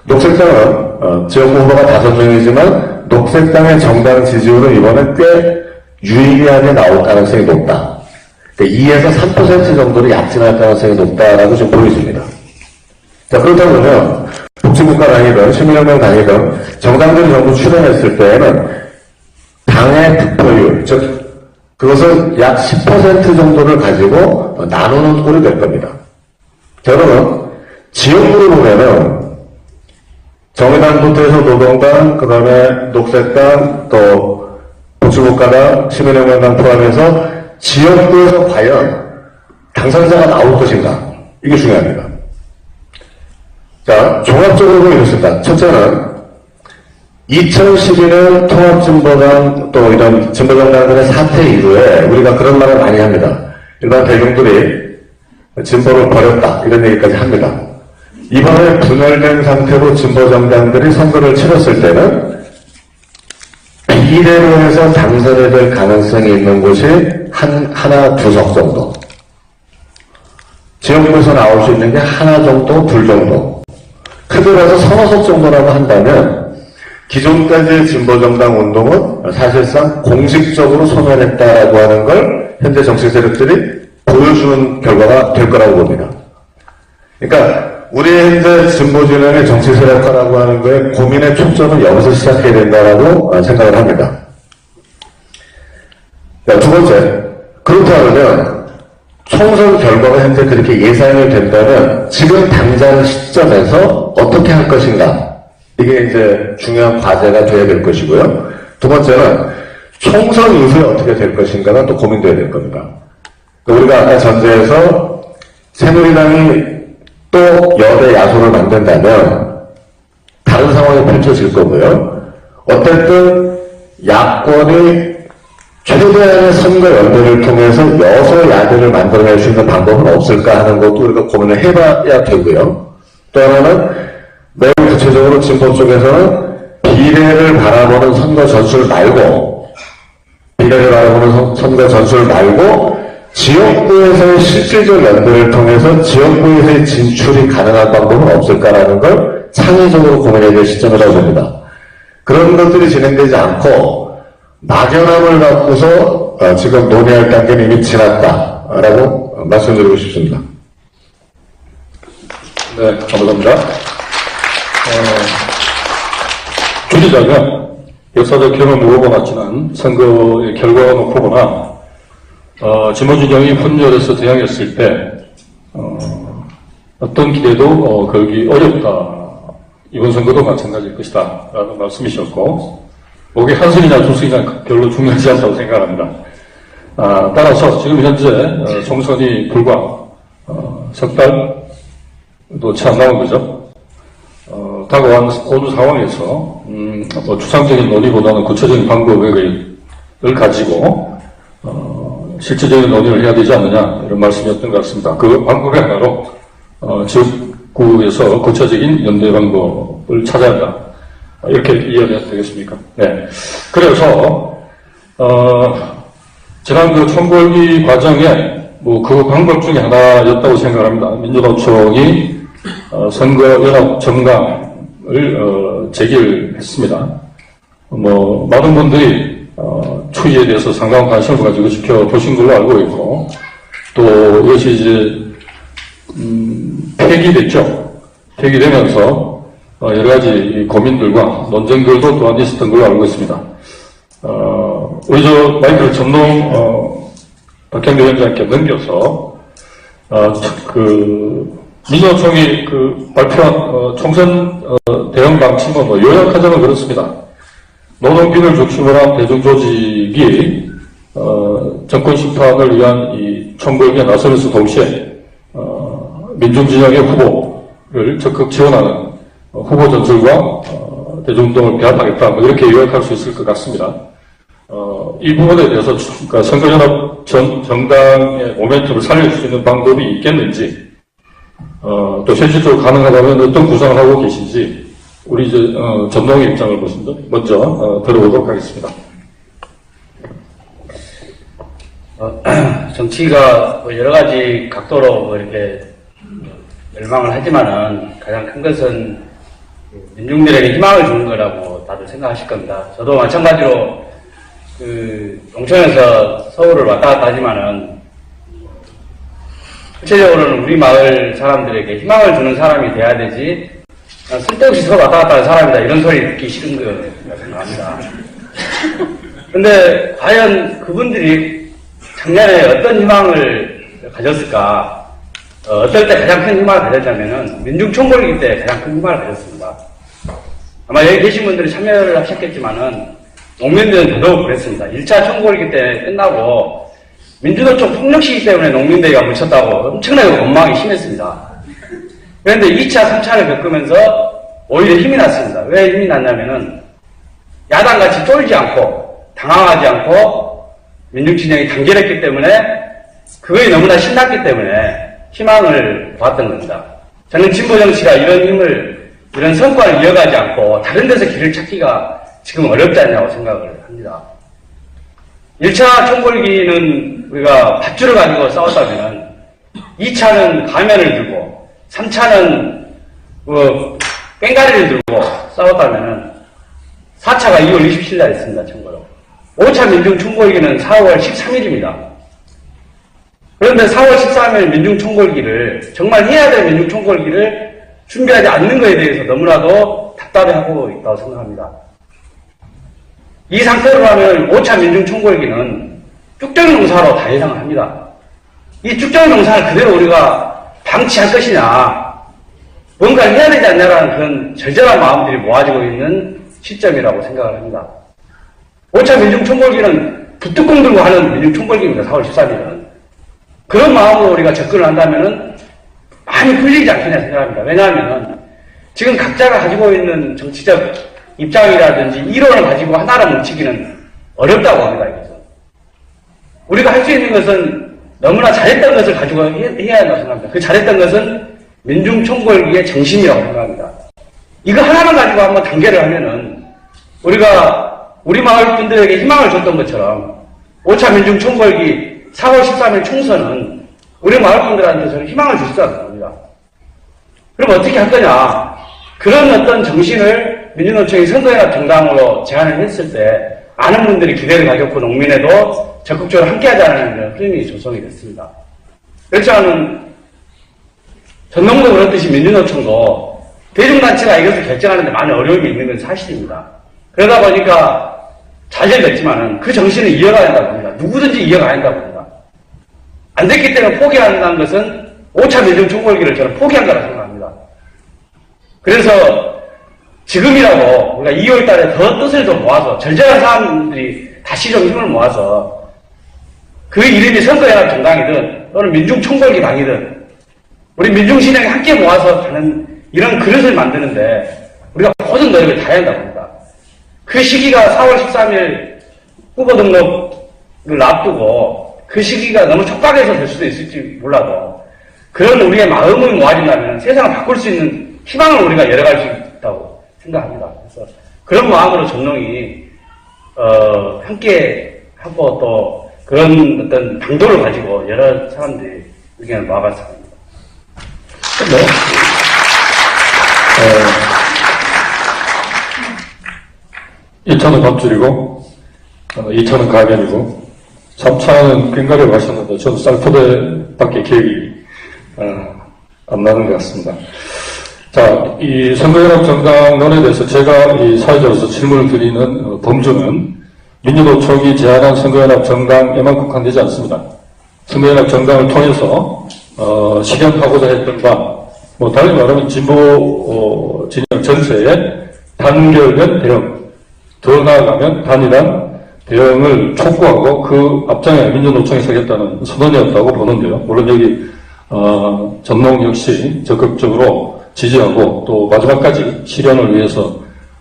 녹색당은 지역구 후보가 5명이지만 녹색당의 정당 지지율은 이번에 꽤 유의미하게 나올 가능성이 높다. 그러니까 2에서 3% 정도로 약진할 가능성이 높다라고 지금 보여집니다. 자, 그렇다 보면 복지국가당이든 시민혁명당이든 정당들이 전부 출연했을 때에는 당의 득표율, 즉 그것은 약 10% 정도를 가지고 나누는 꼴이 될 겁니다. 자, 그러면 지역구를 보면은 정의당부터 해서 노동당, 그 다음에 녹색당, 또 복지국가당, 시민혁명당 포함해서 지역구에서 과연 당선자가 나올 것인가, 이게 중요합니다. 자, 종합적으로 보면 이렇습니다. 첫째는 2012년 통합진보당 또 이런 진보정당들의 사퇴 이후에 우리가 그런 말을 많이 합니다. 일반 대중들이 진보를 버렸다, 이런 얘기까지 합니다. 이번에 분열된 상태로 진보정당들이 선거를 치렀을 때는 비례로 해서 당선이 될 가능성이 있는 곳이 하나, 두 석 정도. 지역구에서 나올 수 있는 게 하나 정도, 둘 정도. 크더라도 서너 석 정도라고 한다면 기존까지의 진보정당 운동은 사실상 공식적으로 소멸했다라고 하는 걸 현재 정치 세력들이 보여주는 결과가 될 거라고 봅니다. 그러니까 우리 현재 진보진영의 정치 세력화라고 하는 거에 고민의 초점은 여기서 시작해야 된다라고 생각을 합니다. 자, 두 번째, 그렇다면 총선 결과가 현재 그렇게 예상이 된다면 지금 당장 시점에서 어떻게 할 것인가, 이게 이제 중요한 과제가 돼야 될 것이고요. 두 번째는 총선 이후에 어떻게 될 것인가가 또 고민돼야 될 겁니다. 우리가 아까 전제에서 새누리당이 또 여대 야소를 만든다면 다른 상황이 펼쳐질 거고요. 어쨌든 야권이 최대한의 선거 연대를 통해서 여소야대를 만들어낼 수 있는 방법은 없을까 하는 것도 우리가 고민을 해봐야 되고요. 또 하나는 매우 구체적으로 진보 쪽에서는 비례를 바라보는 선거 전술 말고 지역구에서의 실질적 연대를 통해서 지역구에서의 진출이 가능한 방법은 없을까라는 걸 창의적으로 고민해야 될 시점이라고 봅니다. 그런 것들이 진행되지 않고 막연함을 갖고서 지금 논의할 단계는 이미 지났다라고 말씀드리고 싶습니다. 네, 감사합니다. 주지자가 역사적 경험을 물어보았지만 선거의 결과가 놓고 보나 진보진영이 분열해서 대항했을 때 어떤 기대도 걸기 어렵다. 이번 선거도 마찬가지일 것이다. 라는 말씀이셨고 목에 한승이냐 두승이냐 별로 중요하지 않다고 생각합니다. 따라서 지금 현재 총선이 불과 석 달도 채 안 남은 거죠. 다가온 어느 상황에서 추상적인 논의보다는 구체적인 방법을 가지고 실질적인 논의를 해야 되지 않느냐 이런 말씀이었던 것 같습니다. 그 방법의 하나로 지역구에서 구체적인 연대 방법을 찾아야 한다. 이렇게 이해가 되겠습니까? 네. 그래서 지난 그 총궐기 과정에 그 방법 중에 하나였다고 생각합니다. 민주노총이 선거연합 정강을 제기를 했습니다. 많은 분들이 추이에 대해서 상당한 관심을 가지고 지켜보신 걸로 알고 있고, 또 이것이 이제 폐기됐죠. 폐기되면서 여러 가지 고민들과 논쟁들도 또한 있었던 걸로 알고 있습니다. 우리 마이크를 전동 박형대 위원장께 넘겨서 민주노총이 발표한 총선 대응 방침은 요약하자면 그렇습니다. 노동균을 중심으로 한 대중조직이 정권 심판을 위한 이 총궐기에 나서면서 동시에 민중진영의 후보를 적극 지원하는 후보 전술과 대중운동을 배합하겠다, 이렇게 요약할 수 있을 것 같습니다. 이 부분에 대해서 그러니까 선거연합 정당의 모멘텀을 살릴 수 있는 방법이 있겠는지, 또 현실적으로 가능하다면 어떤 구상을 하고 계신지 우리 이제 전동의 입장을 먼저 들어보도록 하겠습니다. 정치가 여러 가지 각도로 이렇게 멸망을 하지만은 가장 큰 것은 민중들에게 희망을 주는 거라고 다들 생각하실 겁니다. 저도 마찬가지로 농촌에서 서울을 왔다 갔다 하지만은 구체적으로는 우리 마을 사람들에게 희망을 주는 사람이 돼야 되지, 쓸데없이 서울 왔다 갔다 하는 사람이다 이런 소리 듣기 싫은 거라고 생각합니다. 근데 과연 그분들이 작년에 어떤 희망을 가졌을까? 어떨 때 가장 큰 희망을 가졌냐면은 민중총궐기 때 가장 큰 희망을 가졌습니다. 아마 여기 계신 분들이 참여를 하셨겠지만은 농민들은 더더욱 그랬습니다. 1차 총궐기 때 끝나고 민주노총 폭력시기 때문에 농민대회가 묻혔다고 엄청나게 원망이 심했습니다. 그런데 2차, 3차를 겪으면서 오히려 힘이 났습니다. 왜 힘이 났냐면은 야당같이 쫄지 않고 당황하지 않고 민중진영이 단결했기 때문에, 그거에 너무나 신났기 때문에 희망을 보았던 겁니다. 저는 진보 정치가 이런 성과를 이어가지 않고 다른 데서 길을 찾기가 지금 어렵지 않냐고 생각을 합니다. 1차 총궐기는 우리가 밧줄을 가지고 싸웠다면 2차는 가면을 들고 3차는 꽹가리를 들고 싸웠다면 4차가 2월 27일 날 있습니다. 참고로. 5차 민중총궐기는 4월 13일입니다. 그런데 4월 13일 민중총궐기를 정말 해야 될 민중총궐기를 준비하지 않는 것에 대해서 너무나도 답답해하고 있다고 생각합니다. 이 상태로 하면 5차 민중총궐기는 쭉정농사로 다 예상을 합니다. 이 쭉정농사를 그대로 우리가 방치할 것이냐, 뭔가를 해야 되지 않냐라는 그런 절절한 마음들이 모아지고 있는 시점이라고 생각을 합니다. 5차 민중총궐기는 부뚜껑 들고 하는 민중총궐기입니다. 4월 13일은. 그런 마음으로 우리가 접근을 한다면은 많이 풀리지 않겠냐 생각합니다. 왜냐하면 지금 각자가 가지고 있는 정치적 입장이라든지 이론을 가지고 하나로 뭉치기는 어렵다고 합니다. 이것은. 우리가 할 수 있는 것은 너무나 잘했던 것을 가지고 해야 한다고 생각합니다. 그 잘했던 것은 민중총궐기의 정신이라고 생각합니다. 이거 하나만 가지고 한번 단계를 하면은 우리가 우리 마을 분들에게 희망을 줬던 것처럼 5차 민중총궐기 4월 13일 총선은 우리 마을 분들한테 저는 희망을 줄 수 없습니다. 그럼 어떻게 할 거냐? 그런 어떤 정신을 민주노총이 선거연합 정당으로 제안을 했을 때 많은 분들이 기대를 가졌고 농민에도 적극적으로 함께하자는 흐름이 조성이 됐습니다. 그렇지 않은 전농도 그렇듯이 민주노총도 대중단체가 이것을 결정하는데 많은 어려움이 있는 건 사실입니다. 그러다 보니까 좌절됐지만은 그 정신을 이어가야 한다고 합니다. 누구든지 이어가야 한다고 합니다. 안 됐기 때문에 포기한다는 것은 5차 민중총궐기를 저는 포기한 거라고 생각합니다. 그래서 지금이라도 우리가 2월 달에 더 뜻을 좀 모아서 절절한 사람들이 다시 좀 힘을 모아서 그 이름이 선거연합 정당이든 또는 민중총궐기 당이든 우리 민중신앙이 함께 모아서 가는 이런 그릇을 만드는데 우리가 모든 노력을 다해야 한다고 합니다. 그 시기가 4월 13일 후보 등록을 앞두고 그 시기가 너무 촉박해서 될 수도 있을지 몰라도 그런 우리의 마음을 모아진다면 세상을 바꿀 수 있는 희망을 우리가 열어갈 수 있다고 생각합니다. 그래서 그런 마음으로 전농이 함께 하고 또 그런 어떤 당도를 가지고 여러 사람들이 의견을 모아가서 합니다. 네. 1차는 밥줄이고 2차는 가면이고 3차는 꽹가리를 마셨는데 저도 쌀포대밖에 기억이 안 나는 것 같습니다. 자, 이 선거연합 정당론에 대해서 제가 이 사회자로서 질문을 드리는 범주는 민주노총이 제안한 선거연합 정당에만 국한되지 않습니다. 선거연합 정당을 통해서 실현하고자 했던 바, 뭐 다르게 말하면 진보 진영 전체에 단결된 대응, 더 나아가면 단일한 대응을 촉구하고 그 앞장에 민주노총이 서겠다는 선언이었다고 보는데요. 물론 여기 전농 역시 적극적으로 지지하고 또 마지막까지 실현을 위해서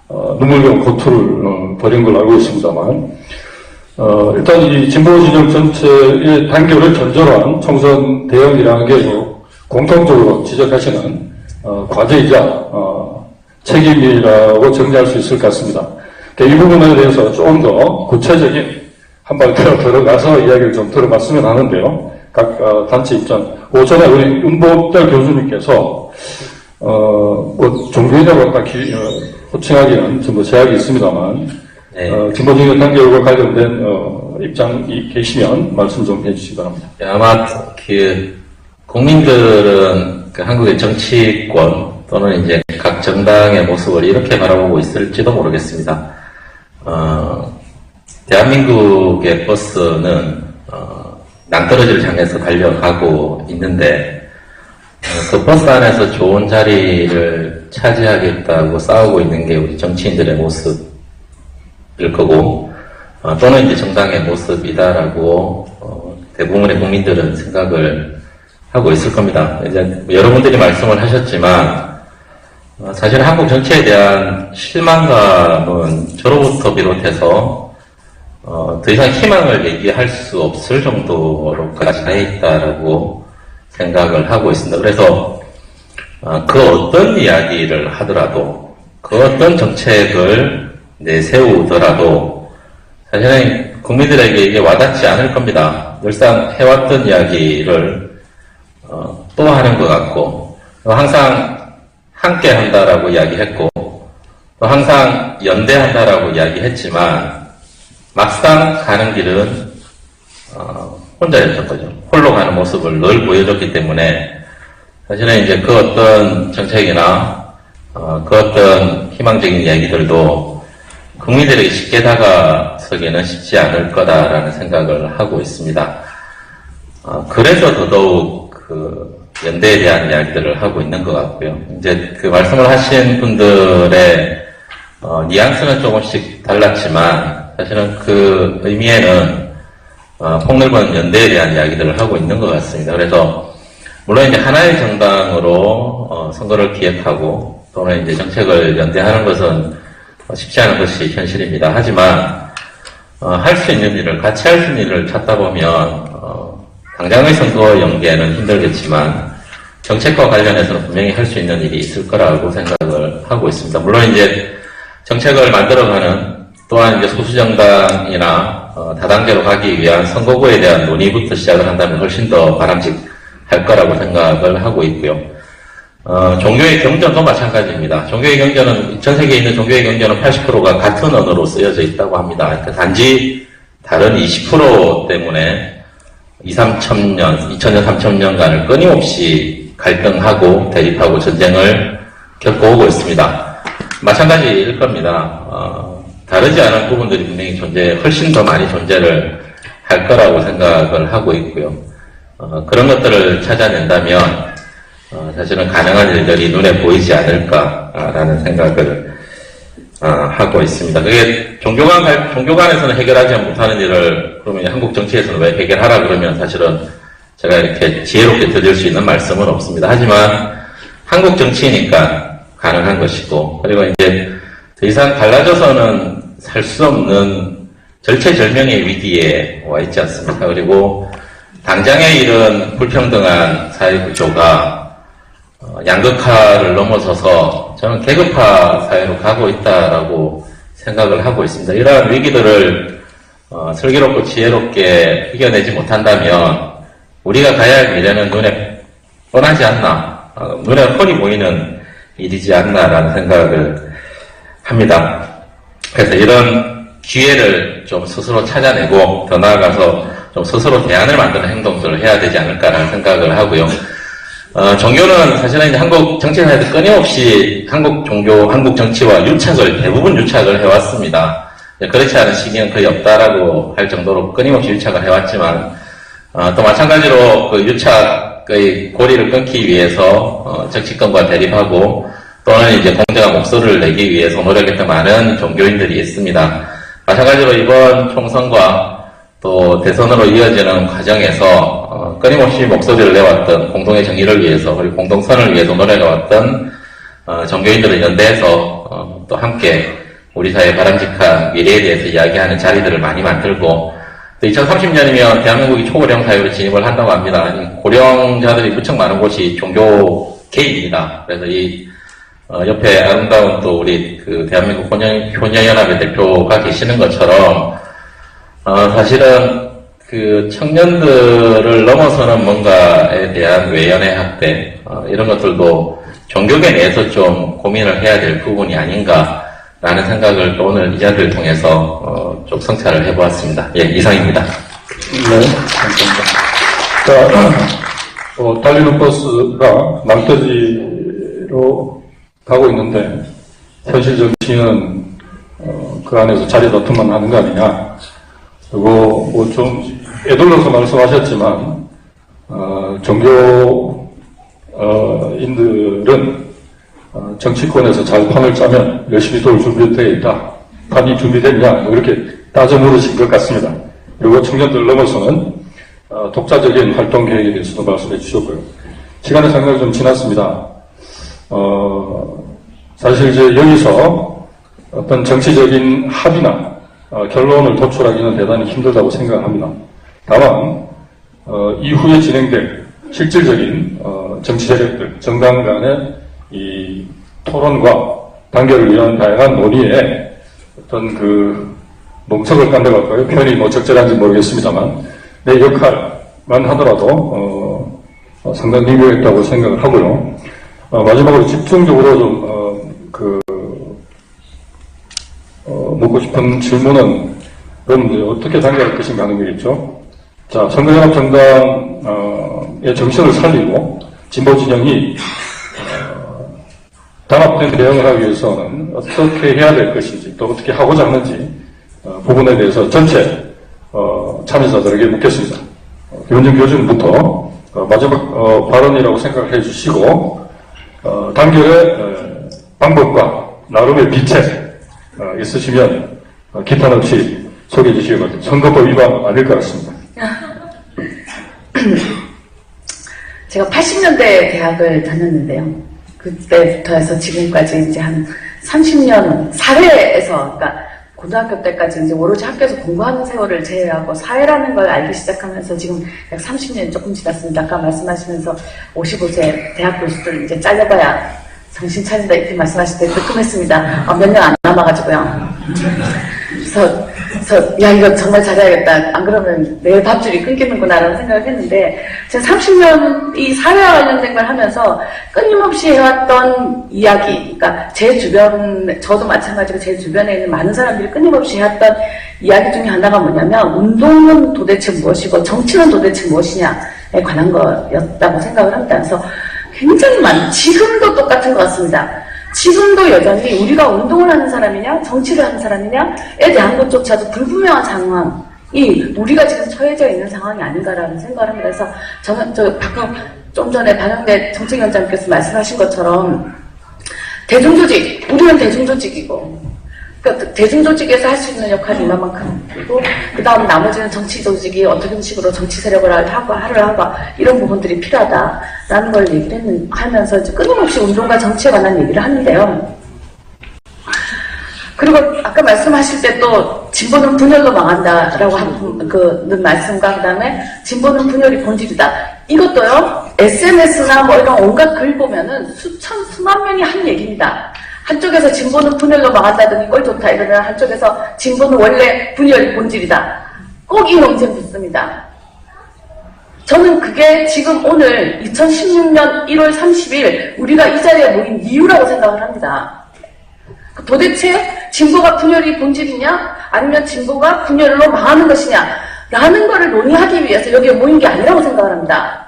눈물겨운 고투를 벌인 걸로 알고 있습니다만 일단 이 진보 진영 전체의 단결을 전제로 한 총선 대응이라는 게 공통적으로 지적하시는 과제이자 책임이라고 정리할 수 있을 것 같습니다. 이 부분에 대해서 조금 더 구체적인 한 발 들어가서 이야기를 좀 들어봤으면 하는데요. 각 단체 입장. 전에 우리 윤복달 교수님께서 뭐 종교인이라고 아까 호칭하기는 좀 제약이 있습니다만 네. 진보진영 단결과 관련된 입장이 계시면 말씀 좀 해주시기 바랍니다. 아마 국민들은 한국의 정치권 또는 이제 각 정당의 모습을 이렇게 바라보고 있을지도 모르겠습니다. 대한민국의 버스는 낭떠러지를 향해서 달려가고 있는데 그 버스 안에서 좋은 자리를 차지하겠다고 싸우고 있는 게 우리 정치인들의 모습일 거고 또는 이제 정당의 모습이다라고 대부분의 국민들은 생각을 하고 있을 겁니다. 이제 여러분들이 말씀을 하셨지만 사실 한국 전체에 대한 실망감은 저로부터 비롯해서 더 이상 희망을 얘기할 수 없을 정도로까지 가 있다라고 생각을 하고 있습니다. 그래서 그 어떤 이야기를 하더라도, 그 어떤 정책을 내세우더라도, 사실은 국민들에게 이게 와닿지 않을 겁니다. 늘상 해왔던 이야기를 또 하는 것 같고, 항상 함께 한다라고 이야기했고, 또 항상 연대한다라고 이야기했지만, 막상 가는 길은 혼자였던 거죠. 홀로 가는 모습을 늘 보여줬기 때문에, 사실은 이제 그 어떤 정책이나 그 어떤 희망적인 이야기들도 국민들에게 쉽게 다가서기는 쉽지 않을 거다라는 생각을 하고 있습니다. 그래서 더더욱 그 연대에 대한 이야기들을 하고 있는 것 같고요. 이제 그 말씀을 하신 분들의 뉘앙스는 조금씩 달랐지만 사실은 그 의미에는 폭넓은 연대에 대한 이야기들을 하고 있는 것 같습니다. 그래서 물론 이제 하나의 정당으로 선거를 기획하고 또는 이제 정책을 연대하는 것은 쉽지 않은 것이 현실입니다. 하지만 할 수 있는 일을 같이 할 수 있는 일을 찾다 보면 당장의 선거 연계는 힘들겠지만 정책과 관련해서는 분명히 할 수 있는 일이 있을 거라고 생각을 하고 있습니다. 물론 이제 정책을 만들어가는 또한 이제 소수정당이나 다당제로 가기 위한 선거구에 대한 논의부터 시작을 한다면 훨씬 더 바람직할 거라고 생각을 하고 있고요. 종교의 경전도 마찬가지입니다. 종교의 경전은, 전 세계에 있는 종교의 경전은 80%가 같은 언어로 쓰여져 있다고 합니다. 그러니까 단지 다른 20% 때문에 2000년, 3000년간을 끊임없이 갈등하고 대립하고 전쟁을 겪어오고 있습니다. 마찬가지일 겁니다. 다르지 않은 부분들이 분명히 훨씬 더 많이 존재를 할 거라고 생각을 하고 있고요. 그런 것들을 찾아낸다면 사실은 가능한 일들이 눈에 보이지 않을까라는 생각을 하고 있습니다. 그게 종교 간에서는 해결하지 못하는 일을 그러면 한국 정치에서는 왜 해결하라 그러면 사실은 제가 이렇게 지혜롭게 드릴 수 있는 말씀은 없습니다. 하지만 한국 정치니까 가능한 것이고, 그리고 이제 더 이상 달라져서는 살 수 없는 절체절명의 위기에 와 있지 않습니까? 그리고 당장의 이런 불평등한 사회 구조가 양극화를 넘어서서 저는 계급화 사회로 가고 있다라고 생각을 하고 있습니다. 이러한 위기들을 슬기롭고 지혜롭게 이겨내지 못한다면 우리가 가야 할 미래는 눈에 뻔하지 않나, 눈에 훤히 보이는 일이지 않나라는 생각을 합니다. 그래서 이런 기회를 좀 스스로 찾아내고 더 나아가서 좀 스스로 대안을 만드는 행동들을 해야 되지 않을까라는 생각을 하고요. 종교는 사실은 이제 한국 정치사에서 끊임없이 한국 종교, 한국 정치와 대부분 유착을 해왔습니다. 그렇지 않은 시기는 거의 없다라고 할 정도로 끊임없이 유착을 해왔지만, 또 마찬가지로 그 유착의 고리를 끊기 위해서 정치권과 대립하고 또는 이제 공정한 목소리를 내기 위해서 노력했던 많은 종교인들이 있습니다. 마찬가지로 이번 총선과 또 대선으로 이어지는 과정에서 끊임없이 목소리를 내왔던 공동의 정의를 위해서 그리고 공동선을 위해서 노력해왔던 종교인들을 연대해서 또 함께 우리 사회의 바람직한 미래에 대해서 이야기하는 자리들을 많이 만들고, 또 2030년이면 대한민국이 초고령 사회로 진입을 한다고 합니다. 고령자들이 무척 많은 곳이 종교계입니다. 그래서 이 옆에 아름다운 또 우리 그 대한민국 효녀연합의 대표가 계시는 것처럼 사실은 그 청년들을 넘어서는 뭔가에 대한 외연의 확대, 이런 것들도 종교계 내에서 좀 고민을 해야 될 부분이 아닌가라는 생각을 또 오늘 이 자리를 통해서 좀 성찰을 해보았습니다. 예, 이상입니다. 네, 감사합니다. 자, 달리는 버스가 낭떠지로 가고 있는데 현실 정치는 그 안에서 자리 다툼만 하는 거 아니냐. 그리고 뭐 좀 애둘러서 말씀하셨지만 종교인들은 정치권에서 잘 판을 짜면 열심히 돌 준비되어 있다. 판이 준비됐냐? 뭐 이렇게 따져 물으신 것 같습니다. 그리고 청년들 넘어서는 독자적인 활동 계획에 대해서도 말씀해 주셨고요. 시간의 상당히 좀 지났습니다. 사실 이제 여기서 어떤 정치적인 합의나 결론을 도출하기는 대단히 힘들다고 생각합니다. 다만 이후에 진행될 실질적인 정치 세력들, 정당 간의 이 토론과 단결을 위한 다양한 논의에 어떤 그 멍석을 깐다고 할까요? 표현이 뭐 적절한지 모르겠습니다만 내 역할만 하더라도 상당히 미묘했다고 생각을 하고요. 마지막으로 집중적으로 좀 묻고 싶은 질문은 그럼 이제 어떻게 단결할 것인가 하는 거겠죠. 자, 선거연합정당의 정신을 살리고 진보 진영이 단합된 대응을 하기 위해서는 어떻게 해야 될 것인지 또 어떻게 하고자 하는지 부분에 대해서 전체 참여자들에게 묻겠습니다. 김원중 교수님부터 마지막 발언이라고 생각을 해주시고 단결의 방법과 나름의 비책 있으시면 기탄 없이 소개해 주시기 바랍니다. 선거법 위반 아닐 것 같습니다. 제가 80년대에 대학을 다녔는데요. 그때부터 해서 지금까지 이제 한 30년 사회에서, 그러니까 고등학교 때까지 이제 오로지 학교에서 공부하는 세월을 제외하고 사회라는 걸 알기 시작하면서 지금 약 30년이 조금 지났습니다. 아까 말씀하시면서 55세 대학 교수들 이제 잘려봐야 정신 차린다 이렇게 말씀하실 때 뜨끔했습니다. 몇 년 안 남아가지고요. 그래서 야 이거 정말 잘해야겠다. 안 그러면 내일 밥줄이 끊기는구나라는 생각을 했는데 제가 30년 이 사회와 관련된 걸 하면서 끊임없이 해왔던 이야기, 그러니까 제 주변, 저도 마찬가지로 제 주변에 있는 많은 사람들이 끊임없이 해왔던 이야기 중에 하나가 뭐냐면 운동은 도대체 무엇이고 정치는 도대체 무엇이냐에 관한 거였다고 생각을 합니다. 그래서 굉장히 지금도 똑같은 것 같습니다. 지금도 여전히 우리가 운동을 하는 사람이냐 정치를 하는 사람이냐에 대한 것조차도 불분명한 상황이 우리가 지금 처해져 있는 상황이 아닌가라는 생각을 합니다. 그래서 저는 방금 좀 전에 반영대 정책위원장님께서 말씀하신 것처럼 대중조직, 우리는 대중조직이고 그러니까 대중조직에서 할 수 있는 역할이 이만큼이고 그 다음 나머지는 정치조직이 어떤 식으로 정치 세력을 하고 이런 부분들이 필요하다라는 걸 얘기를 하면서 이제 끊임없이 운동과 정치에 관한 얘기를 하는데요. 그리고 아까 말씀하실 때 또 진보는 분열로 망한다라고 하는 말씀과 그 다음에 진보는 분열이 본질이다. 이것도요 SNS나 뭐 이런 온갖 글 보면은 수만 명이 한 얘기입니다. 한쪽에서 진보는 분열로 망한다더니 꼴 좋다 이러면 한쪽에서 진보는 원래 분열이 본질이다. 꼭 이 논쟁 붙습니다. 저는 그게 지금 오늘 2016년 1월 30일 우리가 이 자리에 모인 이유라고 생각을 합니다. 도대체 진보가 분열이 본질이냐 아니면 진보가 분열로 망하는 것이냐 라는 거를 논의하기 위해서 여기에 모인 게 아니라고 생각을 합니다.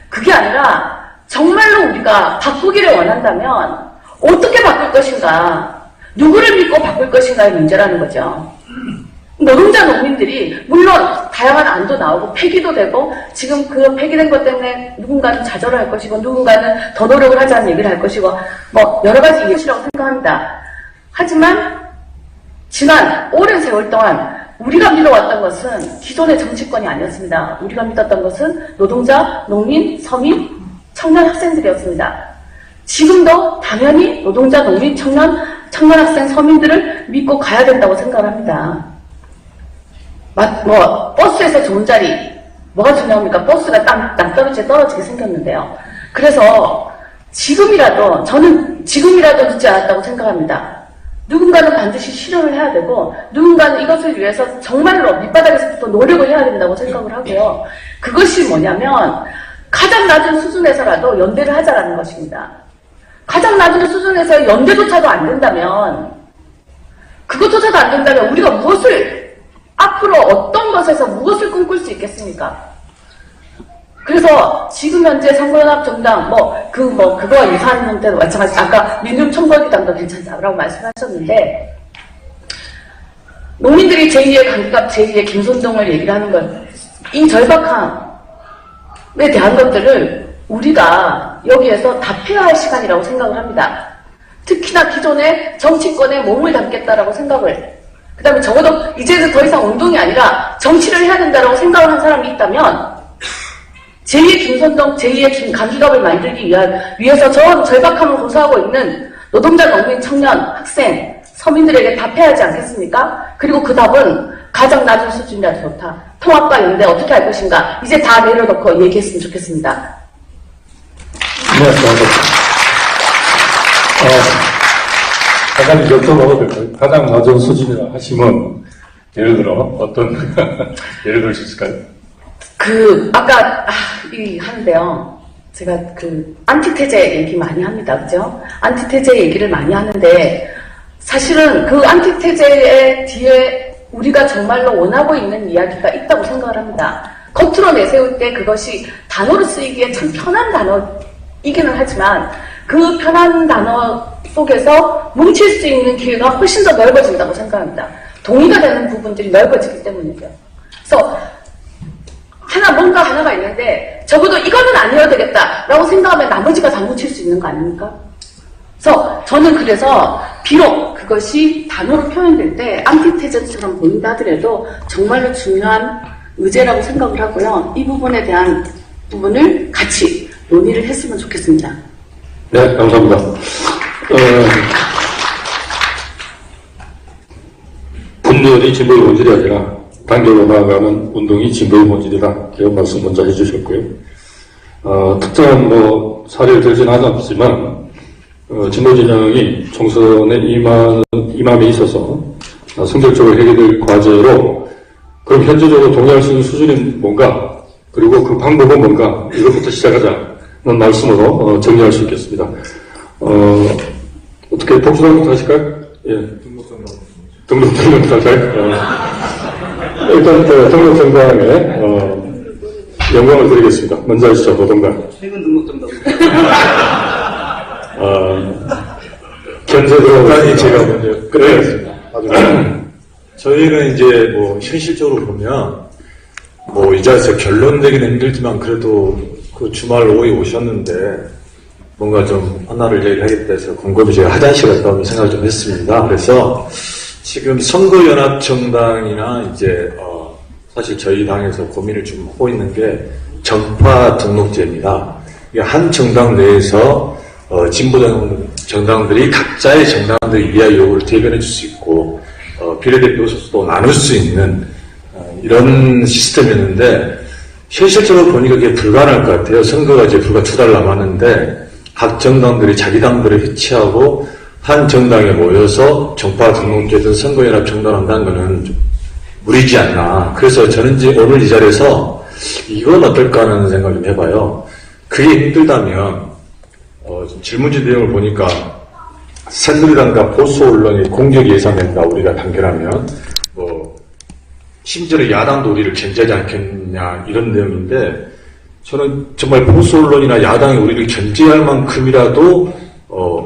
그게 아니라 정말로 우리가 바꾸기를 원한다면 어떻게 바꿀 것인가, 누구를 믿고 바꿀 것인가의 문제라는 거죠. 노동자 농민들이 물론 다양한 안도 나오고 폐기도 되고 지금 그 폐기된 것 때문에 누군가는 좌절을 할 것이고 누군가는 더 노력을 하자는 얘기를 할 것이고 뭐 여러 가지 이유라고 생각합니다. 하지만 지난 오랜 세월 동안 우리가 믿어왔던 것은 기존의 정치권이 아니었습니다. 우리가 믿었던 것은 노동자, 농민, 서민, 청년 학생들이었습니다. 지금도 당연히 노동자, 농민, 청년 학생, 서민들을 믿고 가야 된다고 생각을 합니다. 버스에서 좋은 자리, 뭐가 중요합니까? 버스가 땅떨어지게 떨어지게 생겼는데요. 그래서 저는 지금이라도 늦지 않았다고 생각합니다. 누군가는 반드시 실현을 해야 되고, 누군가는 이것을 위해서 정말로 밑바닥에서부터 노력을 해야 된다고 생각을 하고요. 그것이 뭐냐면, 가장 낮은 수준에서라도 연대를 하자라는 것입니다. 가장 낮은 수준에서 연대조차도 안 된다면, 그것조차도 안 된다면 우리가 앞으로 어떤 것에서 무엇을 꿈꿀 수 있겠습니까? 그래서 지금 현재 선거연합정당 그거와 유사한 형태로 마찬가지 아까 민중총궐기당도 괜찮다라고 말씀하셨는데 농민들이 제2의 강기갑 제2의 김선동을 얘기를 하는 건 이 절박함에 대한 것들을 우리가 여기에서 답해야 할 시간이라고 생각을 합니다. 특히나 기존의 정치권에 몸을 담겠다라고 생각을 그 다음에 적어도 이제는 더 이상 운동이 아니라 정치를 해야 된다라고 생각을 한 사람이 있다면 제2의 김선동, 제2의 강기갑을 만들기 위해서 저 절박함을 고수하고 있는 노동자, 농민, 청년, 학생, 서민들에게 답해야 하지 않겠습니까? 그리고 그 답은 가장 낮은 수준이라도 좋다. 통합과 연대 어떻게 할 것인가 이제 다 내려놓고 얘기했으면 좋겠습니다. 네, 가장 여쭤봐도 될까요? 가장 낮은 수준이라 하시면 예를 들어 어떤 예를 들 수 있을까요? 아까 하는데요. 제가 안티테제 얘기 많이 합니다. 그죠? 안티테제 얘기를 많이 하는데 사실은 그 안티테제의 뒤에 우리가 정말로 원하고 있는 이야기가 있다고 생각을 합니다. 겉으로 내세울 때 그것이 단어로 쓰이기에 참 편한 단어이기는 하지만 그 편한 단어 속에서 뭉칠 수 있는 기회가 훨씬 더 넓어진다고 생각합니다. 동의가 되는 부분들이 넓어지기 때문이죠. 그래서 뭔가 하나가 있는데 적어도 이거는 아니어야 되겠다라고 생각하면 나머지가 다 뭉칠 수 있는 거 아닙니까? 그래서 저는 비록 그것이 단어로 표현될 때 안티테제처럼 보인다 하더라도 정말로 중요한 의제라고 생각을 하고요. 이 부분에 대한 부분을 같이 논의를 했으면 좋겠습니다. 네, 감사합니다. 분열이 진보의 본질이 아니라 단결로 나아가는 운동이 진보의 본질이다. 이런 말씀 먼저 해주셨고요. 특정한 사례를 들지는 않았지만, 진보 진영이 총선에 임함에 있어서 성격적으로 해결될 과제로 그럼 현재적으로 동의할 수 있는 수준이 뭔가, 그리고 그 방법은 뭔가, 이것부터 시작하자는 말씀으로 정리할 수 있겠습니다. 어떻게 복수당부터 하실까요? 예. 등록부터 할까요? 일단 등록정당에 영광을 드리겠습니다. 먼저 하시죠, 노동당. 최근 등록정당. 견제 들어오니 제가 먼저 끝내겠습니다. 저희는 이제 현실적으로 보면 이 자리에서 결론 내기는 힘들지만 그래도 그 주말 오후에 오셨는데 뭔가 좀 하나를 얘기하겠다 해서 곰곰이 제가 화장실 갔다 오면 생각을 좀 했습니다. 그래서 지금 선거연합정당이나 이제 사실 저희 당에서 고민을 좀 하고 있는 게 정파 등록제입니다. 이게 한 정당 내에서 진보 정당들이 각자의 정당들의 이하 요구를 대변해 줄 수 있고 비례대표 소수도 나눌 수 있는 이런 시스템이었는데 현실적으로 보니까 그게 불가능할 것 같아요. 선거가 이제 불과 2달 남았는데 각 정당들이 자기 당들을 해체하고 한 정당에 모여서 정파 등록제든 선거연합 정당을 한다는 것은 좀 무리지 않나. 그래서 저는 이제 오늘 이 자리에서 이건 어떨까 하는 생각을 좀 해봐요. 그게 힘들다면 질문지 내용을 보니까 새누리당과 보수 언론이 공격 예상된다 우리가 단결하면 심지어 야당도 우리를 견제하지 않겠냐 이런 내용인데 저는 정말 보수 언론이나 야당이 우리를 견제할 만큼이라도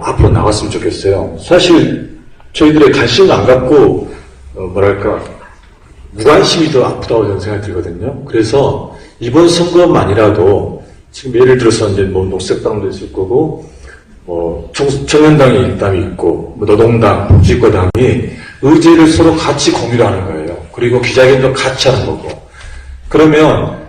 앞으로 나갔으면 좋겠어요. 사실 저희들의 관심을 안 갖고 무관심이 더 아프다고 저는 생각이 들거든요. 그래서 이번 선거만이라도 지금 예를 들어서 이제 녹색당도 있을 거고 청년당이 일당이 있고 노동당, 복지권당이 의제를 서로 같이 공유를 하는 거예요. 그리고 기자회견도 같이 하는 거고. 그러면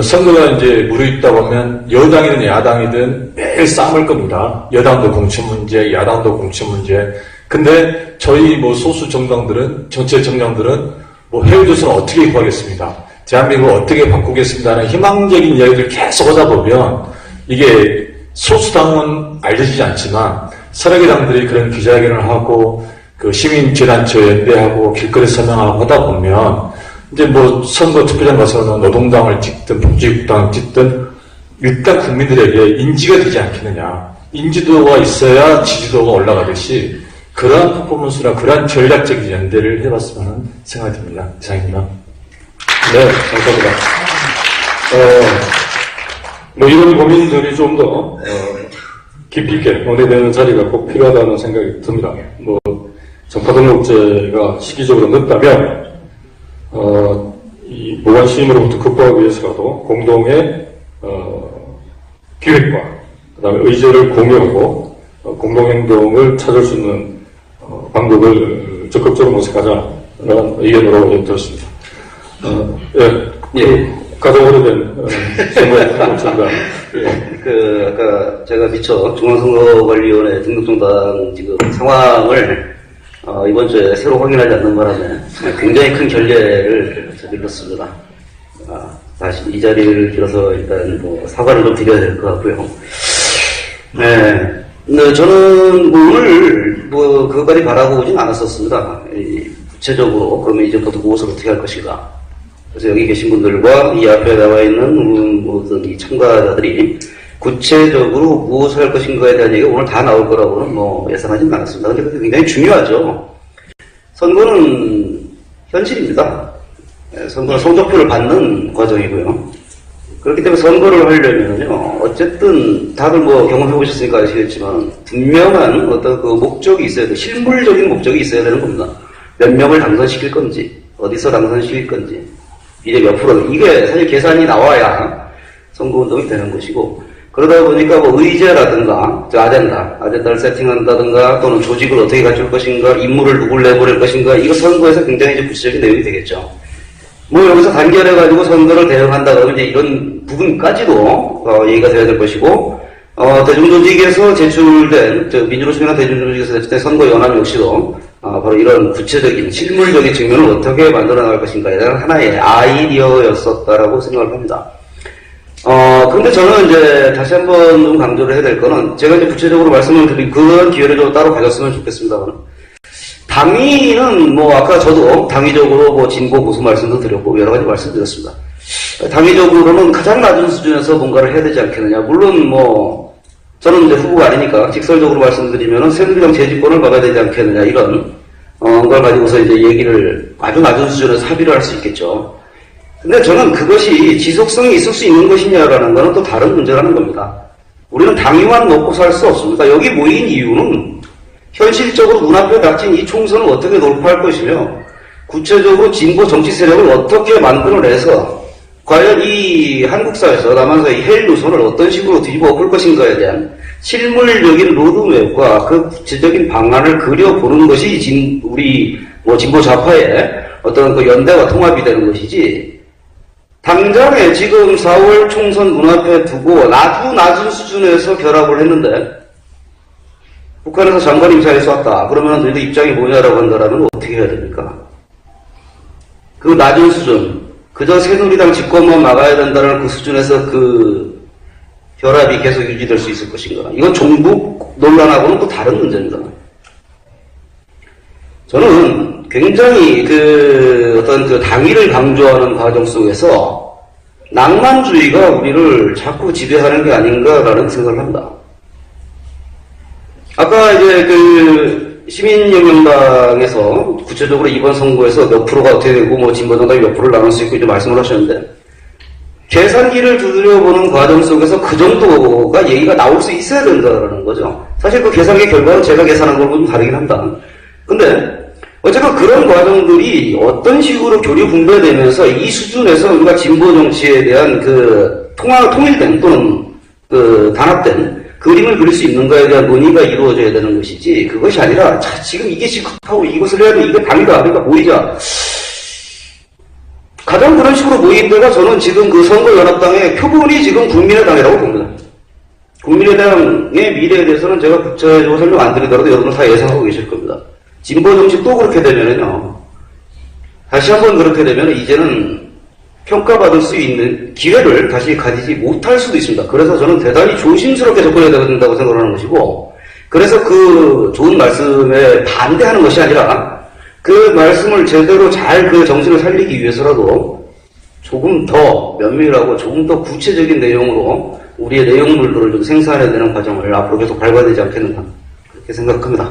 선거가 이제 무르익다 보면 여당이든 야당이든 매일 싸울 겁니다. 여당도 공천 문제, 야당도 공천 문제. 근데 저희 소수 정당들은, 전체 정당들은 해외조선을 어떻게 구하겠습니다. 대한민국을 어떻게 바꾸겠습니다 하는 희망적인 이야기를 계속 하다 보면 이게 소수당은 알려지지 않지만 서너 개 당들이 그런 기자회견을 하고 시민재단체 연대하고 길거리 서명하고 하다 보면 이제 선거 투표장 가서는 노동당을 찍든 복지국당을 찍든 일단 국민들에게 인지가 되지 않겠느냐. 인지도가 있어야 지지도가 올라가듯이 그러한 퍼포먼스나 그러한 전략적인 연대를 해봤으면 하는 생각이 듭니다. 이상입니다. 네, 감사합니다. 이런 고민들이 좀 더 깊이 있게 논의되는 자리가 꼭 필요하다는 생각이 듭니다. 정파등록제가 시기적으로 늦다면 이 무관심으로부터 극복하기 위해서라도 공동의 기획과 그다음에 의제를 공유하고 공동행동을 찾을 수 있는 방법을 적극적으로 모색하자라는 의견으로 들었습니다. 가장 오래된 선거입니다. 아까 제가 미처 중앙선거관리위원회 등록정당 지금 상황을 이번 주에 새로 확인하지 않는 바람에 굉장히 큰 결례를 저질렀습니다. 다시 이 자리를 빌어서 일단 뭐 사과를 좀 드려야 될 것 같고요. 네. 저는 오늘 그것까지 바라고 오진 않았었습니다. 구체적으로 그러면 이제부터 무엇을 어떻게 할 것인가. 그래서 여기 계신 분들과 이 앞에 나와 있는 모든 이 참가자들이 구체적으로 무엇을 할 것인가에 대한 얘기가 오늘 다 나올 거라고는 예상하지는 않았습니다. 근데 그게 굉장히 중요하죠. 선거는 현실입니다. 선거는 성적표를 받는 과정이고요. 그렇기 때문에 선거를 하려면요, 어쨌든 다들 경험해 보셨으니까 아시겠지만 분명한 어떤 그 목적이 있어야 돼. 실물적인 목적이 있어야 되는 겁니다. 몇 명을 당선시킬 건지, 어디서 당선시킬 건지, 미래 몇 프로, 이게 사실 계산이 나와야 선거운동이 되는 것이고, 그러다 보니까 의제라든가, 아젠다를 세팅한다든가, 또는 조직을 어떻게 갖출 것인가, 인물을 누굴 내보낼 것인가, 이거 선거에서 굉장히 이제 구체적인 내용이 되겠죠. 여기서 단결해가지고 선거를 대응한다 그러면 이제 이런 부분까지도 얘기가 돼야 될 것이고, 대중조직에서 제출된, 민주로 추진한 대중조직에서 제출된 선거연합 역시도 바로 이런 구체적인 실물적인 측면을 어떻게 만들어 나갈 것인가에 대한 하나의 아이디어였었다라고 생각을 합니다. 근데 저는 이제 다시 한번 좀 강조를 해야 될 거는, 제가 이제 구체적으로 말씀을 드린 그런 기회를 좀 따로 가졌으면 좋겠습니다만, 당위는 아까 저도 당위적으로 진보 보수 말씀도 드렸고 여러 가지 말씀드렸습니다. 당위적으로는 가장 낮은 수준에서 뭔가를 해야 되지 않겠느냐. 물론 저는 이제 후보가 아니니까 직설적으로 말씀드리면은 새누리당 재집권을 막아야 되지 않겠느냐, 이런 걸 가지고서 이제 얘기를 아주 낮은 수준에서 합의를 할 수 있겠죠. 근데 저는 그것이 지속성이 있을 수 있는 것이냐라는 거는 또 다른 문제라는 겁니다. 우리는 당위만 먹고 살 수 없습니다. 여기 모인 이유는 현실적으로 눈앞에 닥친 이 총선을 어떻게 돌파할 것이며, 구체적으로 진보 정치 세력을 어떻게 만들어내서 과연 이 한국 사회에서 남한사의 헬 노선을 어떤 식으로 뒤집어 엎을 것인가에 대한 실물적인 로드맵과 그 구체적인 방안을 그려보는 것이 우리 진보 좌파의 어떤 그 연대와 통합이 되는 것이지, 당장에 지금 4월 총선 눈앞에 두고 아주 낮은 수준에서 결합을 했는데 북한에서 장관 임사에 쐈다. 그러면 너희들 입장이 뭐냐라고 한다라면 어떻게 해야 됩니까? 그 낮은 수준, 그저 새누리당 집권만 막아야 된다는 그 수준에서 그 결합이 계속 유지될 수 있을 것인가? 이건 종북 논란하고는 또 다른 문제입니다. 저는 굉장히 어떤 그 당위를 강조하는 과정 속에서 낭만주의가 우리를 자꾸 지배하는 게 아닌가라는 생각을 합니다. 아까 이제 시민혁명당에서 구체적으로 이번 선거에서 몇 프로가 어떻게 되고 진보정당이 몇 프로를 나눌 수 있고 이제 말씀을 하셨는데, 계산기를 두드려보는 과정 속에서 그 정도가 얘기가 나올 수 있어야 된다는 거죠. 사실 그 계산기 결과는 제가 계산한 거랑 좀 다르긴 합니다. 근데 어쨌든 그런 과정들이 어떤 식으로 교류 분배되면서 이 수준에서 우리가 진보 정치에 대한 통일된 또는 단합된 그림을 그릴 수 있는가에 대한 논의가 이루어져야 되는 것이지, 그것이 아니라 지금 이게 시급하고 이것을 해야 돼, 이게 당이다, 그러니까 모이자. 가장 그런 식으로 모인 데가 저는 지금 그 선거연합당의 표본이 지금 국민의당이라고 봅니다. 국민의당의 미래에 대해서는 제가 구체적으로 설명 안 드리더라도 여러분 다 예상하고 계실 겁니다. 진보 정치 또 그렇게 되면은요, 다시 한번 그렇게 되면 이제는 평가받을 수 있는 기회를 다시 가지지 못할 수도 있습니다. 그래서 저는 대단히 조심스럽게 접근해야 된다고 생각하는 것이고, 그래서 그 좋은 말씀에 반대하는 것이 아니라 그 말씀을 제대로 잘 그 정신을 살리기 위해서라도 조금 더 면밀하고 조금 더 구체적인 내용으로 우리의 내용물들을 좀 생산해야 되는 과정을 앞으로 계속 밟아야 되지 않겠는가, 그렇게 생각합니다.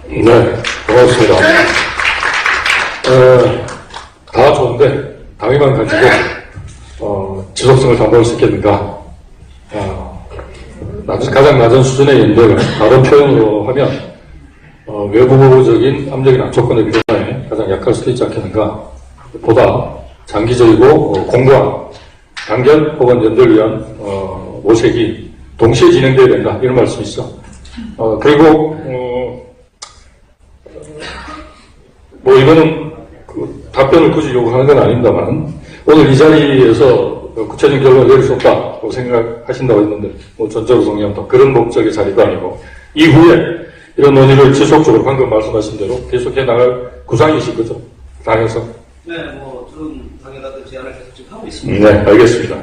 네, 고맙습니다. 다 좋은데 당위만 가지고 지속성을 담보할 수 있겠는가? 가장 낮은 수준의 연대가 다른 표현으로 하면 외부적인 압력이나 조건의 변화에 가장 약할 수도 있지 않겠는가? 보다 장기적이고 공고한 단결 혹은 연대를 위한 모색이 동시에 진행돼야 된다, 이런 말씀이시죠. 그리고 이거는 답변을 굳이 요구하는 건 아닙니다만, 오늘 이 자리에서 구체적인 결론을 내릴 수 없다고 생각하신다고 했는데, 전적으로 동의합니다. 그런 목적의 자리가 아니고, 이후에 이런 논의를 지속적으로 방금 말씀하신 대로 계속해 나갈 구상이신 거죠. 당에서. 네, 뭐 저는 당연하게 제안을 계속 지금 하고 있습니다. 네, 알겠습니다.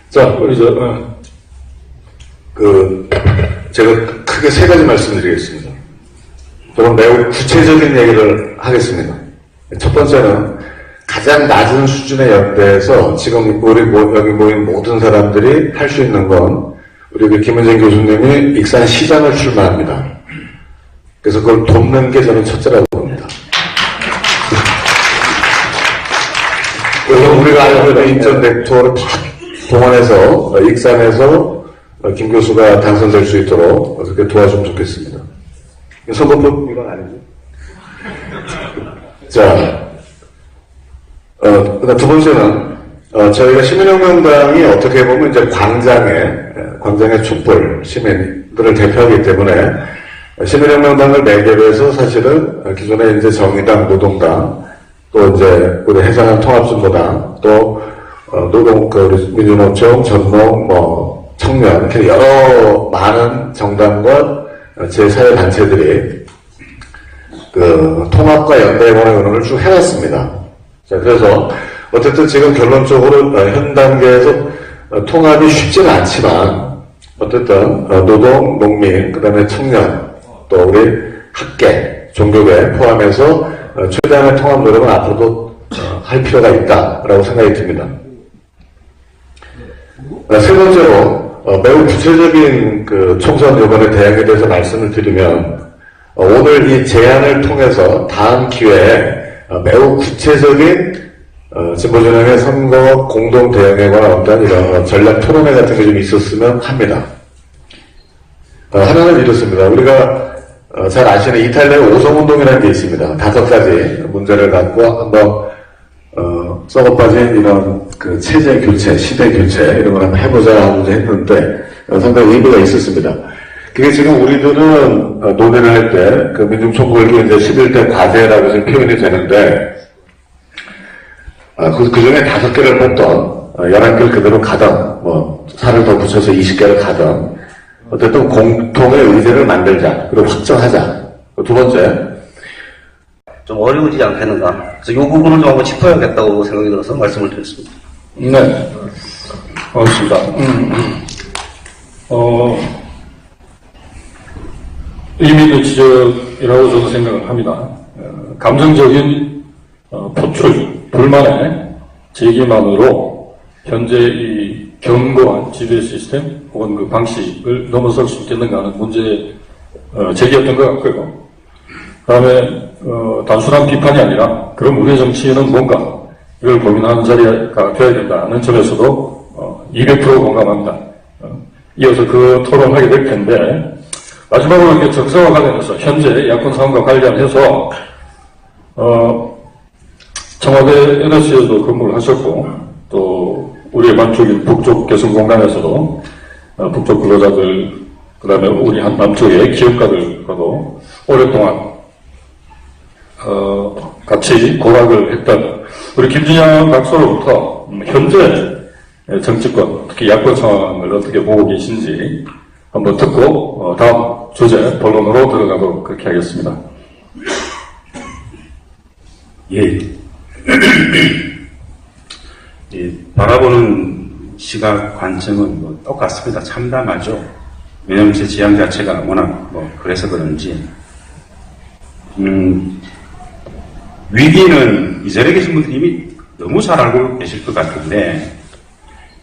자, 우리 제가 크게 세 가지 말씀드리겠습니다. 저는 매우 구체적인 얘기를 하겠습니다. 첫 번째는 가장 낮은 수준의 연대에서 지금 우리 여기 모인 모든 사람들이 할 수 있는 건 우리 김은정 교수님이 익산시장을 출마합니다. 그래서 그걸 돕는 게 저는 첫째라고 봅니다. 그래서 우리가 알고 인전 넥트워크를 다 동원해서 익산에서 김 교수가 당선될 수 있도록 그렇게 도와주면 좋겠습니다. 선거법 이건 아니죠? 자, 그다음 두 번째는 저희가 시민혁명당이 어떻게 보면 이제 광장의 촛불 시민들을 대표하기 때문에 시민혁명당을 매개로 사실은 기존에 이제 정의당, 노동당, 또 이제 우리 해상한 통합진보당, 또 우리 민주노총, 전농, 청년 이렇게 여러 많은 정당과 제4회 단체들이 통합과 연대에 관한 의논을 쭉 해왔습니다. 자, 그래서 어쨌든 지금 결론적으로 현 단계에서 통합이 쉽지는 않지만 어쨌든 노동, 농민, 그 다음에 청년, 또 우리 학계, 종교계 포함해서 최대한의 통합 노력은 앞으로도 할 필요가 있다라고 생각이 듭니다. 세 번째로 매우 구체적인 총선 요번에 대항에 대해서 말씀을 드리면 오늘 이 제안을 통해서 다음 기회에 매우 구체적인 진보진영의 선거 공동 대응에 관한 어떤 이런 전략 토론회 같은 게 좀 있었으면 합니다. 하나는 이렇습니다. 우리가 잘 아시는 이탈리아의 오성운동이라는 게 있습니다. 5가지 문제를 갖고 한번 썩어빠진 이런 체제 교체, 시대 교체 이런 걸 한번 해보자 하고 했는데 상당히 의미가 있었습니다. 그게 지금 우리들은 논의를 할 때 민중총궐기 이제 11대 과제라고 해서 표현이 되는데 그 중에 5개를 뽑던 11개를 그대로 가던 살을 더 붙여서 20개를 가던 어쨌든 공통의 의제를 만들자 그리고 확정하자. 두 번째 좀 어려우지 않겠는가. 그래서 이 부분을 좀 한번 짚어야겠다고 생각이 들어서 말씀을 드렸습니다. 네, 고맙습니다. 의미있는 지적이라고 저도 생각을 합니다. 감정적인 표출, 불만의 제기만으로 현재 이 견고한 지배 시스템 혹은 그 방식을 넘어설 수 있겠는가 하는 문제 제기였던 것 같고요. 그 다음에 단순한 비판이 아니라 그럼 우리의 정치인은 뭔가 이걸 고민하는 자리가 되어야 된다는 점에서도 200% 공감합니다. 이어서 그 토론을 하게 될 텐데 마지막으로 이렇게 정서와 관련해서 현재 야권 상황과 관련해서 청와대 NS에도 근무를 하셨고 또 우리의 반쪽인 북쪽 개성공단에서도 북쪽 근로자들 그 다음에 우리 한 남쪽의 기업가들과도 오랫동안 같이 고락을 했던 우리 김진영 박사로부터 현재 정치권 특히 야권 상황을 어떻게 보고 계신지 한번 듣고 다음 주제 본론으로 들어가도록 그렇게 하겠습니다. 예. 바라보는 시각 관점은 똑같습니다. 참담하죠. 왜냐하면 제 지향 자체가 워낙 그래서 그런지 위기는 이 자리에 계신 분들이 이미 너무 잘 알고 계실 것 같은데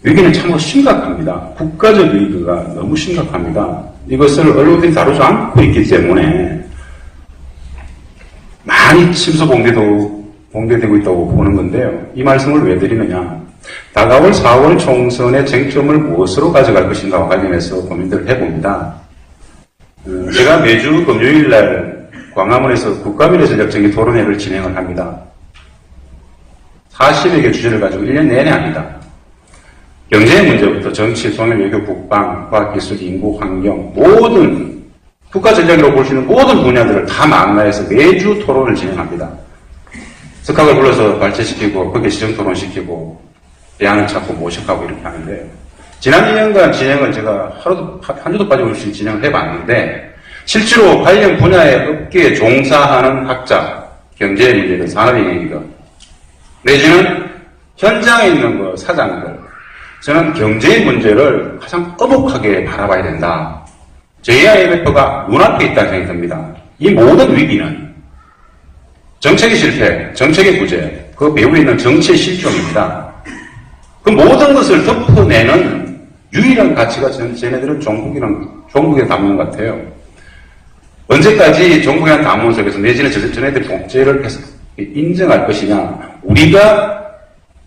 위기는 참으로 심각합니다. 국가적 위기가 너무 심각합니다. 이것을 언론들이 다루지 않고 있기 때문에 많이 침소봉대되고 있다고 보는 건데요. 이 말씀을 왜 드리느냐. 다가올 4월 총선의 쟁점을 무엇으로 가져갈 것인가와 관련해서 고민들을 해봅니다. 제가 매주 금요일날 광화문에서 국가미래전략적인 토론회를 진행을 합니다. 40여 개 주제를 가지고 1년 내내 합니다. 경제 문제부터 정치, 통일, 외교, 국방, 과학기술, 인구, 환경 모든 국가 전략이라고 볼 수 있는 모든 분야들을 다 망라해서 매주 토론을 진행합니다. 석학을 불러서 발제시키고 거기에 시정토론시키고 대안을 찾고 모색하고 이렇게 하는데 지난 2년간 진행을 제가 한 주도 빠짐없이 진행을 해봤는데 실제로 관련 분야의 업계에 종사하는 학자, 경제 문제든 산업영역이든 내지는 현장에 있는 그 사장들, 저는 경제의 문제를 가장 엄혹하게 바라봐야 된다. 저희 IMF가 눈앞에 있다는 생각이 듭니다. 이 모든 위기는 정책의 실패, 정책의 부재, 그 배후에 있는 정치의 실종입니다. 그 모든 것을 덮어내는 유일한 가치가 쟤네들은 종북에 담는 것 같아요. 언제까지 종북이라는 담론 속에서 내지는 쟤네들 독재를 계속 인정할 것이냐. 우리가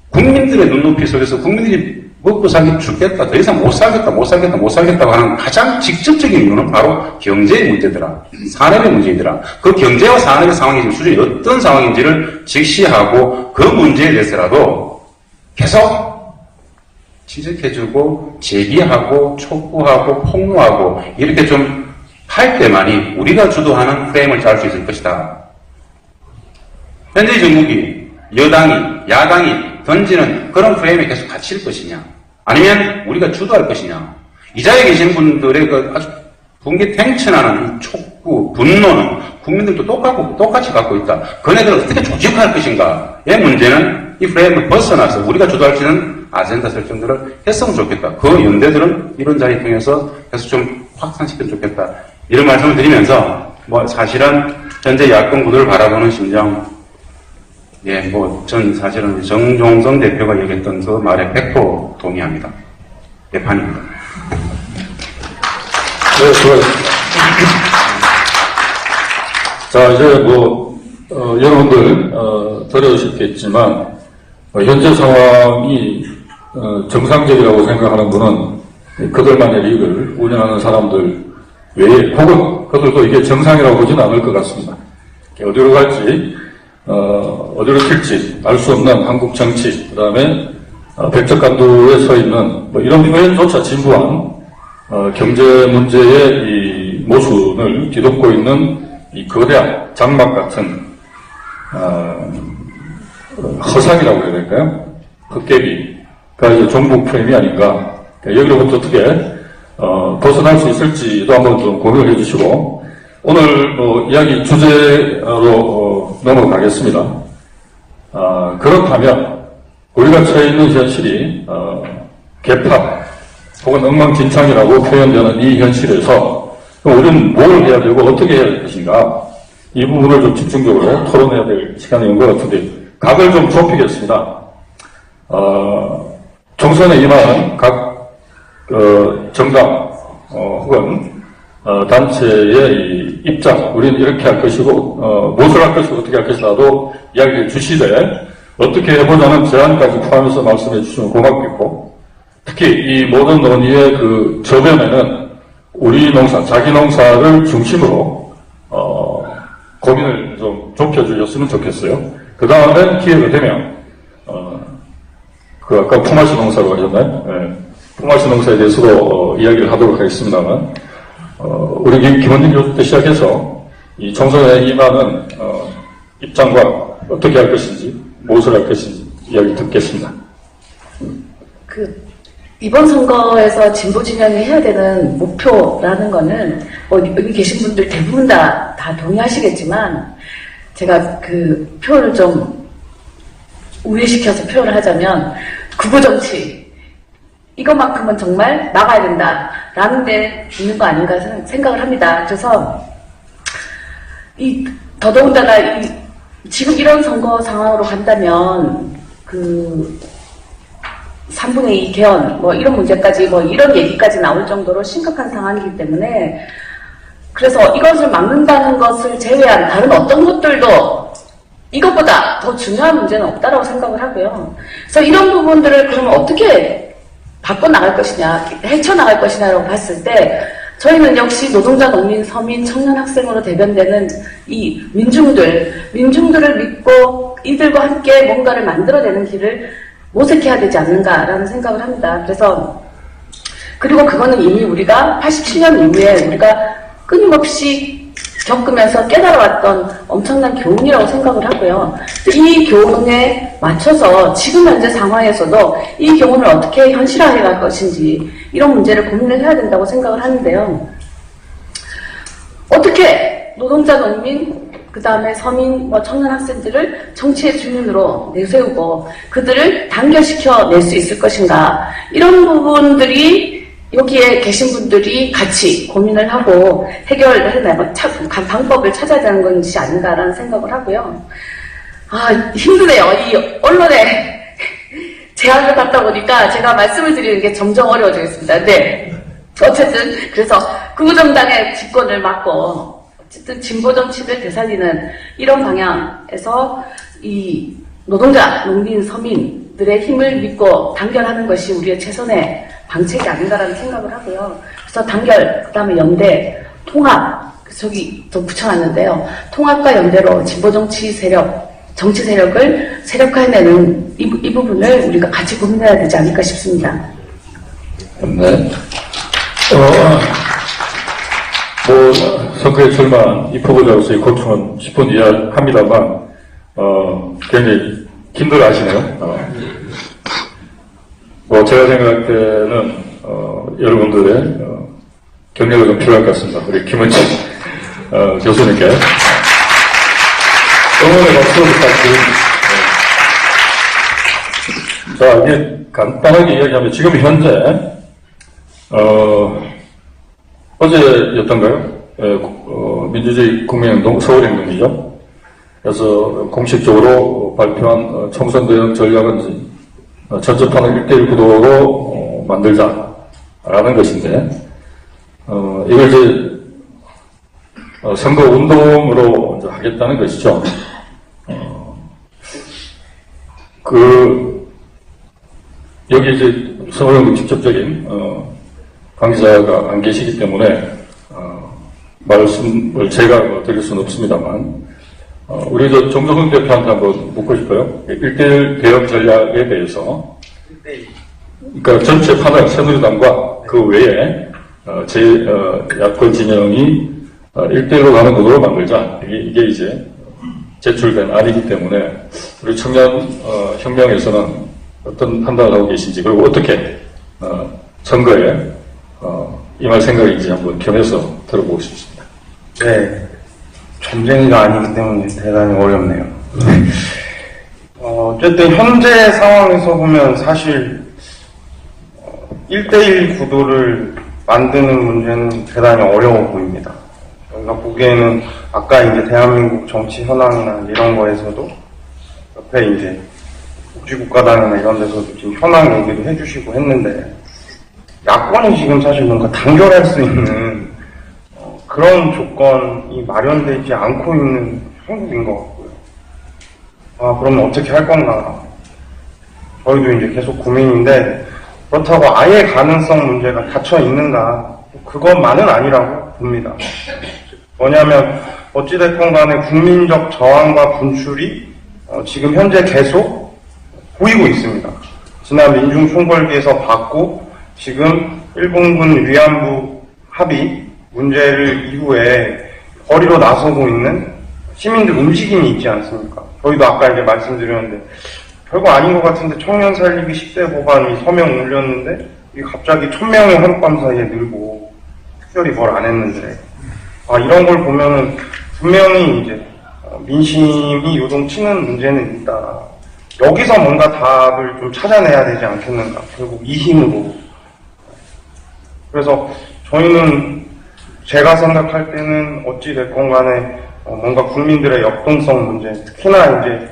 국민들의 눈높이 속에서 국민들이 먹고 살기 죽겠다, 더 이상 못 살겠다고 하는 가장 직접적인 이유는 바로 경제의 문제더라. 산업의 문제이더라. 그 경제와 산업의 상황이 지금 수준이 어떤 상황인지를 직시하고 그 문제에 대해서라도 계속 지적해주고 제기하고 촉구하고 폭로하고 이렇게 좀 할 때만이 우리가 주도하는 프레임을 짤 수 있을 것이다. 현재 정국이 여당이 야당이 던지는 그런 프레임에 계속 갇힐 것이냐, 아니면 우리가 주도할 것이냐. 이 자리에 계신 분들의 그 아주 분기탱천하는 이 촉구, 분노는 국민들도 똑같이 갖고 있다. 그네들을 어떻게 조직할 것인가의 문제는 이 프레임을 벗어나서 우리가 주도할 수 있는 아젠다 설정들을 했으면 좋겠다. 그 연대들은 이런 자리 통해서 계속 좀 확산시키면 좋겠다. 이런 말씀을 드리면서 사실은 현재 야권 구도를 바라보는 심정, 전 사실은 정종성 대표가 얘기했던 그 말에 100% 동의합니다. 개판입니다. 네, 수고하셨습니다. 자, 이제 여러분들, 들으셨겠지만, 현재 상황이, 정상적이라고 생각하는 분은 그들만의 리그를 운영하는 사람들 외에, 혹은 그들도 이게 정상이라고 보지는 않을 것 같습니다. 어디로 갈지, 어디로 튈지 알 수 없는 한국 정치, 그 다음에 백척간두에 서 있는 이런 의원조차 진부한 경제 문제의 이 모순을 뒤덮고 있는 이 거대한 장막 같은 허상이라고 해야 될까요? 헛개비가 이제 종북 프레임이 아닌가. 여기로부터 어떻게 벗어날 수 있을지도 한번 좀 고민을 해주시고, 오늘 이야기 주제로 넘어가겠습니다. 그렇다면 우리가 처해 있는 현실이 개판 혹은 엉망진창이라고 표현되는 이 현실에서 우리는 뭘 해야 되고 어떻게 해야 될 것인가, 이 부분을 좀 집중적으로 토론해야 될 시간이 온 것 같은데, 각을 좀 좁히겠습니다. 총선에 임하는 각 정당 혹은 단체의 이 입장, 우리는 이렇게 할 것이고 무엇을 할 것이고 어떻게 할 것이라도 이야기해 주시되, 어떻게 해보자는 제안까지 포함해서 말씀해 주시면 고맙겠고, 특히 이 모든 논의의 그 저변에는 우리 농사, 자기 농사를 중심으로 고민을 좀 좁혀주셨으면 좋겠어요. 그 다음에 기회가 되면 아까 품앗이 농사로 하셨나요? 네. 품앗이 농사에 대해서도 이야기를 하도록 하겠습니다만, 우리 김원진 교수부터 시작해서 이 총선에 임하는 입장과 어떻게 할 것인지, 무엇을 할 것인지 이야기 듣겠습니다. 이번 선거에서 진보 진영이 해야 되는 목표라는 거는 여기 계신 분들 대부분 다 동의하시겠지만, 제가 그 표현을 좀 우회시켜서 표현을 하자면 구구정치, 이것만큼은 정말 나가야 된다라는 데 있는 거 아닌가 생각을 합니다. 그래서 더더군다나 지금 이런 선거 상황으로 간다면 3분의 2 개헌 이런 문제까지 이런 얘기까지 나올 정도로 심각한 상황이기 때문에, 그래서 이것을 막는다는 것을 제외한 다른 어떤 것들도 이것보다 더 중요한 문제는 없다라고 생각을 하고요. 그래서 이런 부분들을 그러면 어떻게 바꿔나갈 것이냐, 헤쳐나갈 것이냐라고 봤을 때, 저희는 역시 노동자, 농민, 서민, 청년, 학생으로 대변되는 이 민중들을 믿고 이들과 함께 뭔가를 만들어내는 길을 모색해야 되지 않는가라는 생각을 합니다. 그리고 그거는 이미 우리가 87년 이후에 우리가 끊임없이 겪으면서 깨달아왔던 엄청난 교훈이라고 생각을 하고요. 이 교훈에 맞춰서 지금 현재 상황에서도 이 교훈을 어떻게 현실화해 갈 것인지, 이런 문제를 고민을 해야 된다고 생각을 하는데요. 어떻게 노동자, 농민, 그 다음에 서민, 청년 학생들을 정치의 주민으로 내세우고 그들을 단결시켜 낼 수 있을 것인가. 이런 부분들이 여기에 계신 분들이 같이 고민을 하고 해결해내고 방법을 찾아야 되는 것이 아닌가라는 생각을 하고요. 힘드네요. 이 언론에 제안을 받다 보니까 제가 말씀을 드리는 게 점점 어려워지겠습니다. 네. 어쨌든, 그래서 구정당의 집권을 막고, 어쨌든 진보 정치를 되살리는 이런 방향에서 이 노동자, 농민, 서민들의 힘을 믿고 단결하는 것이 우리의 최선의 방책이 아닌가라는 생각을 하고요. 그래서 단결, 그 다음에 연대, 통합, 저기 좀 붙여놨는데요. 통합과 연대로 진보 정치 세력을 세력화해내는 이 부분을 우리가 같이 고민해야 되지 않을까 싶습니다. 네. 선거에 출마한 이 후보자로서의 고충은 10분 이해합니다만, 굉장히 힘들어 하시네요. 제가 생각할 때는, 여러분들의, 격려가 좀 필요할 것 같습니다. 우리 김은지, 교수님께. 응원의 박수를 부탁드립니다. 자, 이게 간단하게 이야기하면 지금 현재, 어제였던가요? 민주주의 국민행동 서울행동이죠. 그래서 공식적으로 발표한 총선 대응 전략은 전접하는 1대1 구도로 만들자라는 것인데, 이걸 이제 선거 운동으로 이제 하겠다는 것이죠. 여기 이제 서울행동 직접적인 관계자가 안 계시기 때문에 말씀을 제가 드릴 수는 없습니다만, 우리 정종훈 대표한테 한번 묻고 싶어요. 1대1 대응 전략에 대해서, 그러니까 전체 판을 새누리당과 그 외에 야권 진영이 1대1로 가는 구도로 만들자. 이게 이제 제출된 안이기 때문에 우리 청년 혁명에서는 어떤 판단을 하고 계신지, 그리고 어떻게 선거에 임할 생각인지 한번 겸해서 들어보고 싶습니다. 네, 전쟁이가 아니기 때문에 대단히 어렵네요. 어쨌든 현재 상황에서 보면 사실 1대1 구도를 만드는 문제는 대단히 어려워 보입니다. 저희가 보기에는 아까 이제 대한민국 정치 현황이나 이런 거에서도 옆에 이제 복지국가당이나 이런 데서도 지금 현황 얘기도 해주시고 했는데, 야권이 지금 사실 뭔가 단결할 수 있는 그런 조건이 마련되지 않고 있는 한국인 것 같고요. 그러면 어떻게 할 건가? 저희도 이제 계속 고민인데, 그렇다고 아예 가능성 문제가 닫혀 있는가? 그것만은 아니라고 봅니다. 뭐냐면 어찌됐건 간에 국민적 저항과 분출이 지금 현재 계속 보이고 있습니다. 지난 민중총궐기에서 봤고, 지금 일본군 위안부 합의 문제를 이후에 거리로 나서고 있는 시민들 움직임이 있지 않습니까? 저희도 아까 이제 말씀드렸는데, 별거 아닌 것 같은데 청년 살리기 10대 법안이 서명 올렸는데, 이게 갑자기 1000명이 하룻밤 사이에 늘고, 특별히 뭘 안 했는데, 이런 걸 보면은 분명히 이제 민심이 요동치는 문제는 있다. 여기서 뭔가 답을 좀 찾아내야 되지 않겠는가. 결국 이 힘으로. 그래서 저희는 제가 생각할 때는 어찌됐건 간에 뭔가 국민들의 역동성 문제, 특히나 이제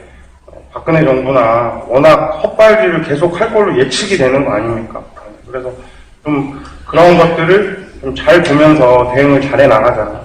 박근혜 정부나 워낙 헛발질을 계속 할 걸로 예측이 되는 거 아닙니까? 그래서 좀 그런 것들을 좀 잘 보면서 대응을 잘해 나가자.